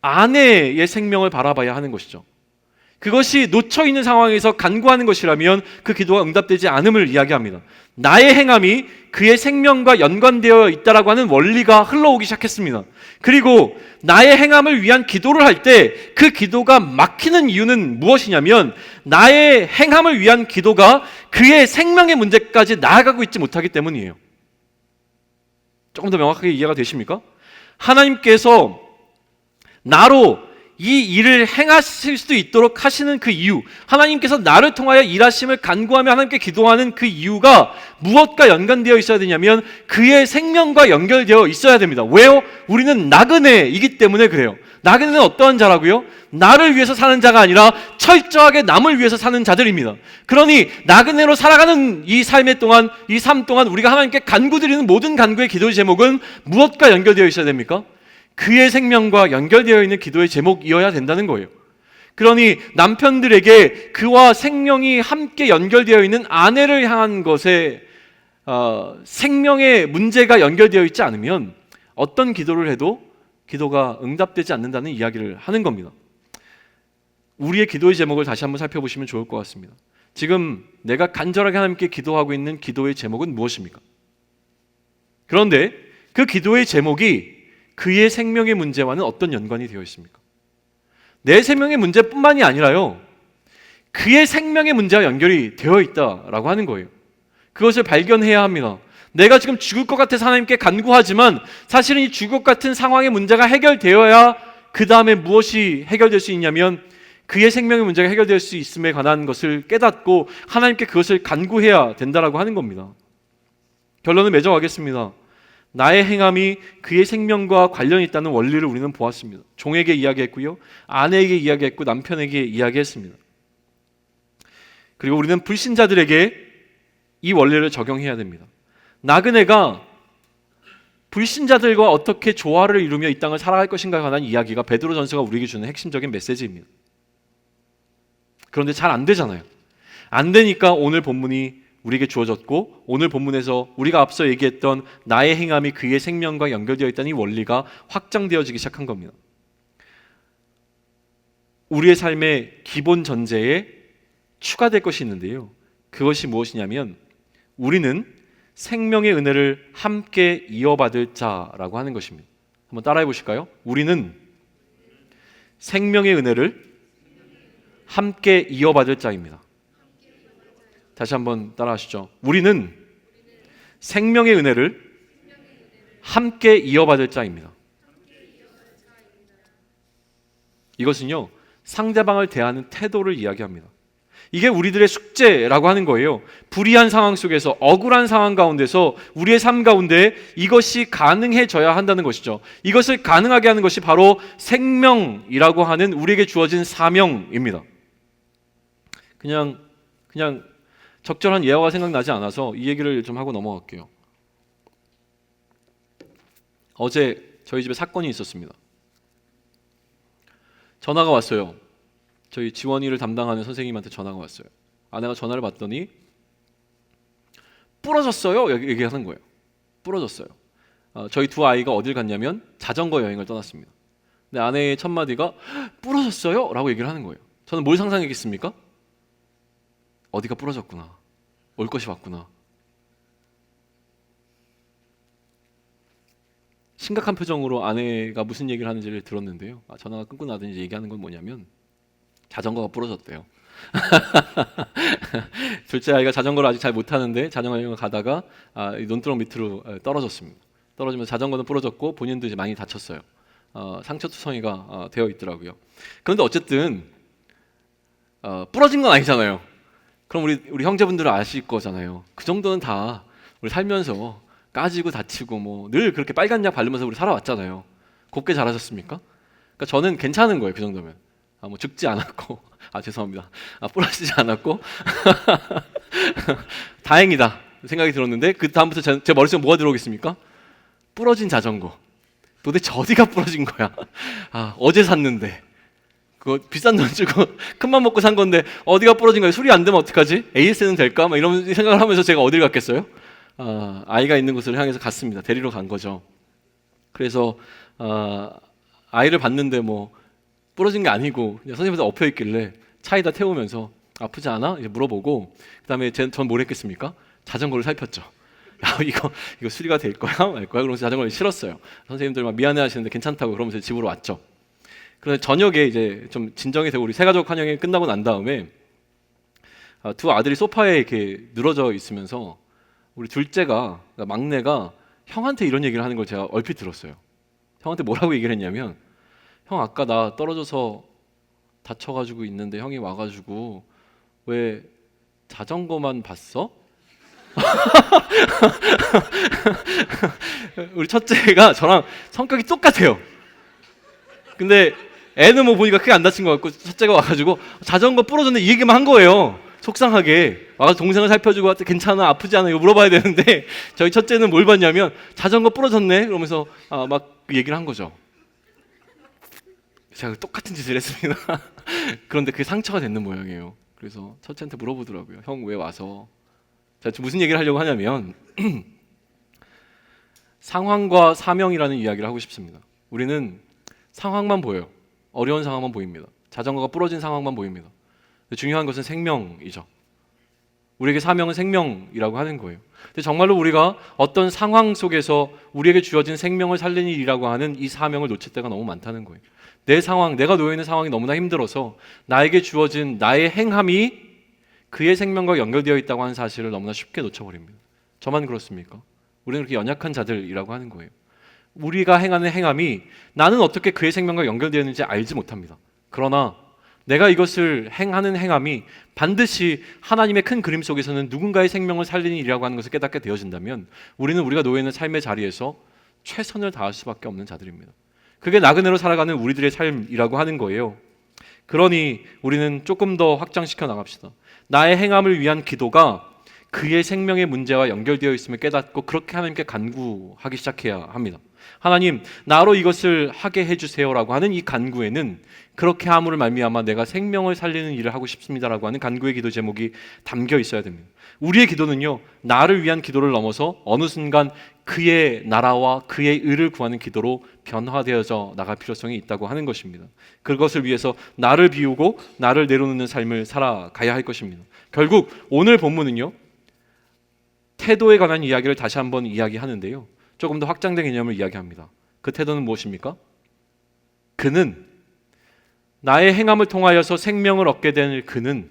아내의 생명을 바라봐야 하는 것이죠. 그것이 놓쳐있는 상황에서 간구하는 것이라면 그 기도가 응답되지 않음을 이야기합니다. 나의 행함이 그의 생명과 연관되어 있다라고 하는 원리가 흘러오기 시작했습니다. 그리고 나의 행함을 위한 기도를 할 때 그 기도가 막히는 이유는 무엇이냐면 나의 행함을 위한 기도가 그의 생명의 문제까지 나아가고 있지 못하기 때문이에요. 조금 더 명확하게 이해가 되십니까? 하나님께서 나로 이 일을 행하실 수 있도록 하시는 그 이유, 하나님께서 나를 통하여 일하심을 간구하며 하나님께 기도하는 그 이유가 무엇과 연관되어 있어야 되냐면 그의 생명과 연결되어 있어야 됩니다. 왜요? 우리는 나그네이기 때문에 그래요. 나그네는 어떠한 자라고요? 나를 위해서 사는 자가 아니라 철저하게 남을 위해서 사는 자들입니다. 그러니 나그네로 살아가는 이 삶의 동안, 이 삶 동안 우리가 하나님께 간구드리는 모든 간구의 기도의 제목은 무엇과 연결되어 있어야 됩니까? 그의 생명과 연결되어 있는 기도의 제목이어야 된다는 거예요. 그러니 남편들에게 그와 생명이 함께 연결되어 있는 아내를 향한 것에 생명의 문제가 연결되어 있지 않으면 어떤 기도를 해도 기도가 응답되지 않는다는 이야기를 하는 겁니다. 우리의 기도의 제목을 다시 한번 살펴보시면 좋을 것 같습니다. 지금 내가 간절하게 하나님께 기도하고 있는 기도의 제목은 무엇입니까? 그런데 그 기도의 제목이 그의 생명의 문제와는 어떤 연관이 되어 있습니까? 내 생명의 문제뿐만이 아니라요, 그의 생명의 문제와 연결이 되어 있다라고 하는 거예요. 그것을 발견해야 합니다. 내가 지금 죽을 것 같아서 하나님께 간구하지만 사실은 이 죽을 것 같은 상황의 문제가 해결되어야 그 다음에 무엇이 해결될 수 있냐면 그의 생명의 문제가 해결될 수 있음에 관한 것을 깨닫고 하나님께 그것을 간구해야 된다라고 하는 겁니다. 결론을 맺어가겠습니다. 나의 행함이 그의 생명과 관련이 있다는 원리를 우리는 보았습니다. 종에게 이야기했고요, 아내에게 이야기했고, 남편에게 이야기했습니다. 그리고 우리는 불신자들에게 이 원리를 적용해야 됩니다. 나그네가 불신자들과 어떻게 조화를 이루며 이 땅을 살아갈 것인가에 관한 이야기가 베드로전서가 우리에게 주는 핵심적인 메시지입니다. 그런데 잘 안 되잖아요. 안 되니까 오늘 본문이 우리에게 주어졌고, 오늘 본문에서 우리가 앞서 얘기했던 나의 행함이 그의 생명과 연결되어 있다는 이 원리가 확장되어지기 시작한 겁니다. 우리의 삶의 기본 전제에 추가될 것이 있는데요, 그것이 무엇이냐면 우리는 생명의 은혜를 함께 이어받을 자라고 하는 것입니다. 한번 따라해 보실까요? 우리는 생명의 은혜를 함께 이어받을 자입니다. 다시 한번 따라하시죠. 우리는 생명의 은혜를 함께 이어받을 자입니다. 이것은요, 상대방을 대하는 태도를 이야기합니다. 이게 우리들의 숙제라고 하는 거예요. 불의한 상황 속에서, 억울한 상황 가운데서 우리의 삶 가운데 이것이 가능해져야 한다는 것이죠. 이것을 가능하게 하는 것이 바로 생명이라고 하는 우리에게 주어진 사명입니다. 그냥 적절한 예화가 생각나지 않아서 이 얘기를 좀 하고 넘어갈게요. 어제 저희 집에 사건이 있었습니다. 전화가 왔어요. 저희 지원이를 담당하는 선생님한테 전화가 왔어요. 아내가 전화를 받더니 부러졌어요 얘기하는 거예요. 부러졌어요. 저희 두 아이가 어딜 갔냐면 자전거 여행을 떠났습니다. 근데 아내의 첫 마디가 부러졌어요? 라고 얘기를 하는 거예요. 저는 뭘 상상했겠습니까? 어디가 부러졌구나, 올 것이 왔구나. 심각한 표정으로 아내가 무슨 얘기를 하는지를 들었는데요, 전화가 끊고 나더니 이제 얘기하는 건 뭐냐면 자전거가 부러졌대요. 둘째 아이가 자전거를 아직 잘 못하는데 자전거 여행을 가다가 논두렁 밑으로 떨어졌습니다. 떨어지면서 자전거는 부러졌고 본인도 이제 많이 다쳤어요. 상처투성이가 되어 있더라고요. 그런데 어쨌든 부러진 건 아니잖아요. 그럼 우리 형제분들은 아실 거잖아요. 그 정도는 다 우리 살면서 까지고 다치고 뭐 늘 그렇게 빨간 약 바르면서 우리 살아왔잖아요. 곱게 자라셨습니까? 그러니까 저는 괜찮은 거예요. 그 정도면 뭐 죽지 않았고, 죄송합니다. 부러지지 않았고 다행이다 생각이 들었는데 그 다음부터 제 머릿속에 뭐가 들어오겠습니까? 부러진 자전거. 도대체 어디가 부러진 거야? 어제 샀는데. 그거 비싼 돈 주고 큰맘 먹고 산 건데 어디가 부러진 거야? 수리 안 되면 어떡하지? AS는 될까? 막 이런 생각을 하면서 제가 어딜 갔겠어요? 아이가 있는 곳으로 향해서 갔습니다. 데리러 간 거죠. 그래서 아이를 봤는데 뭐 부러진 게 아니고 그냥 선생님한테 엎여 있길래 차에다 태우면서 아프지 않아? 이제 물어보고 그다음에 전 뭘 했겠습니까? 자전거를 살폈죠. 야, 이거 수리가 될 거야? 말 거야? 그러면서 자전거를 실었어요. 선생님들 막 미안해하시는데 괜찮다고 그러면서 집으로 왔죠. 그런데 저녁에 이제 좀 진정이 되고 우리 새가족 환영회 끝나고 난 다음에 두 아들이 소파에 이렇게 늘어져 있으면서 우리 둘째가, 그러니까 막내가 형한테 이런 얘기를 하는 걸 제가 얼핏 들었어요. 형한테 뭐라고 얘기를 했냐면, 형 아까 나 떨어져서 다쳐가지고 있는데 형이 와가지고 왜 자전거만 봤어? 우리 첫째가 저랑 성격이 똑같아요. 근데 애는 뭐 보니까 크게 안 다친 것 같고, 첫째가 와가지고 자전거 부러졌네 이 얘기만 한 거예요. 속상하게 와서 동생을 살펴주고 괜찮아 아프지 않아 이거 물어봐야 되는데 저희 첫째는 뭘 봤냐면 자전거 부러졌네 그러면서 막 그 얘기를 한 거죠. 제가 똑같은 짓을 했습니다. 그런데 그게 상처가 됐는 모양이에요. 그래서 첫째한테 물어보더라고요. 형 왜 와서? 제가 무슨 얘기를 하려고 하냐면 상황과 사명이라는 이야기를 하고 싶습니다. 우리는 상황만 보여요. 어려운 상황만 보입니다. 자전거가 부러진 상황만 보입니다. 중요한 것은 생명이죠. 우리에게 사명은 생명이라고 하는 거예요. 근데 정말로 우리가 어떤 상황 속에서 우리에게 주어진 생명을 살리는 일이라고 하는 이 사명을 놓칠 때가 너무 많다는 거예요. 내 상황, 내가 놓여 있는 상황이 너무나 힘들어서 나에게 주어진 나의 행함이 그의 생명과 연결되어 있다고 하는 사실을 너무나 쉽게 놓쳐버립니다. 저만 그렇습니까? 우리는 그렇게 연약한 자들이라고 하는 거예요. 우리가 행하는 행함이 나는 어떻게 그의 생명과 연결되어 있는지 알지 못합니다. 그러나 내가 이것을 행하는 행함이 반드시 하나님의 큰 그림 속에서는 누군가의 생명을 살리는 일이라고 하는 것을 깨닫게 되어진다면 우리는 우리가 놓여 있는 삶의 자리에서 최선을 다할 수밖에 없는 자들입니다. 그게 나그네로 살아가는 우리들의 삶이라고 하는 거예요. 그러니 우리는 조금 더 확장시켜 나갑시다. 나의 행함을 위한 기도가 그의 생명의 문제와 연결되어 있음을 깨닫고 그렇게 하나님께 간구하기 시작해야 합니다. 하나님, 나로 이것을 하게 해주세요라고 하는 이 간구에는 그렇게 함으로 말미암아 내가 생명을 살리는 일을 하고 싶습니다라고 하는 간구의 기도 제목이 담겨 있어야 됩니다. 우리의 기도는요, 나를 위한 기도를 넘어서 어느 순간 그의 나라와 그의 의를 구하는 기도로 변화되어져 나갈 필요성이 있다고 하는 것입니다. 그것을 위해서 나를 비우고 나를 내려놓는 삶을 살아가야 할 것입니다. 결국 오늘 본문은요, 태도에 관한 이야기를 다시 한번 이야기하는데요, 조금 더 확장된 개념을 이야기합니다. 그 태도는 무엇입니까? 그는 나의 행함을 통하여서 생명을 얻게 될 그는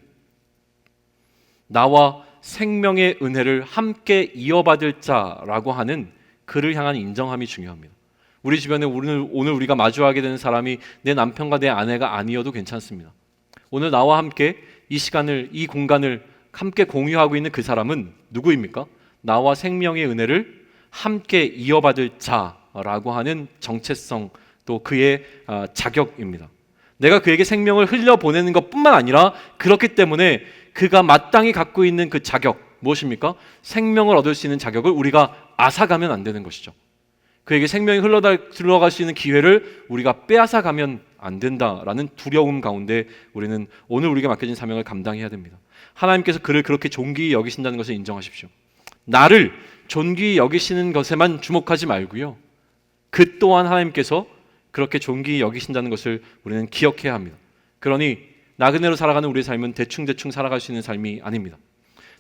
나와 생명의 은혜를 함께 이어받을 자라고 하는 그를 향한 인정함이 중요합니다. 우리 주변에 오늘 우리가 마주하게 되는 사람이 내 남편과 내 아내가 아니어도 괜찮습니다. 오늘 나와 함께 이 시간을, 이 공간을 함께 공유하고 있는 그 사람은 누구입니까? 나와 생명의 은혜를 함께 이어받을 자라고 하는 정체성, 또 그의 자격입니다. 내가 그에게 생명을 흘려보내는 것뿐만 아니라 그렇기 때문에 그가 마땅히 갖고 있는 그 자격, 무엇입니까? 생명을 얻을 수 있는 자격을 우리가 앗아가면 안 되는 것이죠. 그에게 생명이 흘러들어갈 수 있는 기회를 우리가 빼앗아가면 안 된다라는 두려움 가운데 우리는 오늘 우리에게 맡겨진 사명을 감당해야 됩니다. 하나님께서 그를 그렇게 존귀히 여기신다는 것을 인정하십시오. 나를 존귀히 여기시는 것에만 주목하지 말고요, 그 또한 하나님께서 그렇게 존귀히 여기신다는 것을 우리는 기억해야 합니다. 그러니 나그네로 살아가는 우리의 삶은 대충대충 살아갈 수 있는 삶이 아닙니다.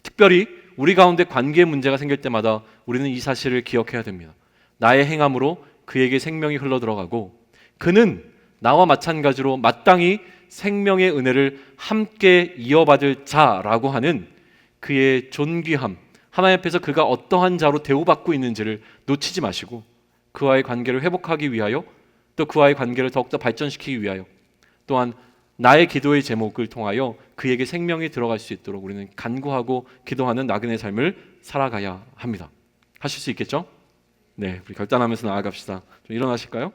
특별히 우리 가운데 관계의 문제가 생길 때마다 우리는 이 사실을 기억해야 됩니다. 나의 행함으로 그에게 생명이 흘러들어가고 그는 나와 마찬가지로 마땅히 생명의 은혜를 함께 이어받을 자라고 하는 그의 존귀함, 하나님 앞에서 그가 어떠한 자로 대우받고 있는지를 놓치지 마시고 그와의 관계를 회복하기 위하여, 또 그와의 관계를 더욱더 발전시키기 위하여, 또한 나의 기도의 제목을 통하여 그에게 생명이 들어갈 수 있도록 우리는 간구하고 기도하는 나그네 삶을 살아가야 합니다. 하실 수 있겠죠? 네, 우리 결단하면서 나아갑시다. 좀 일어나실까요?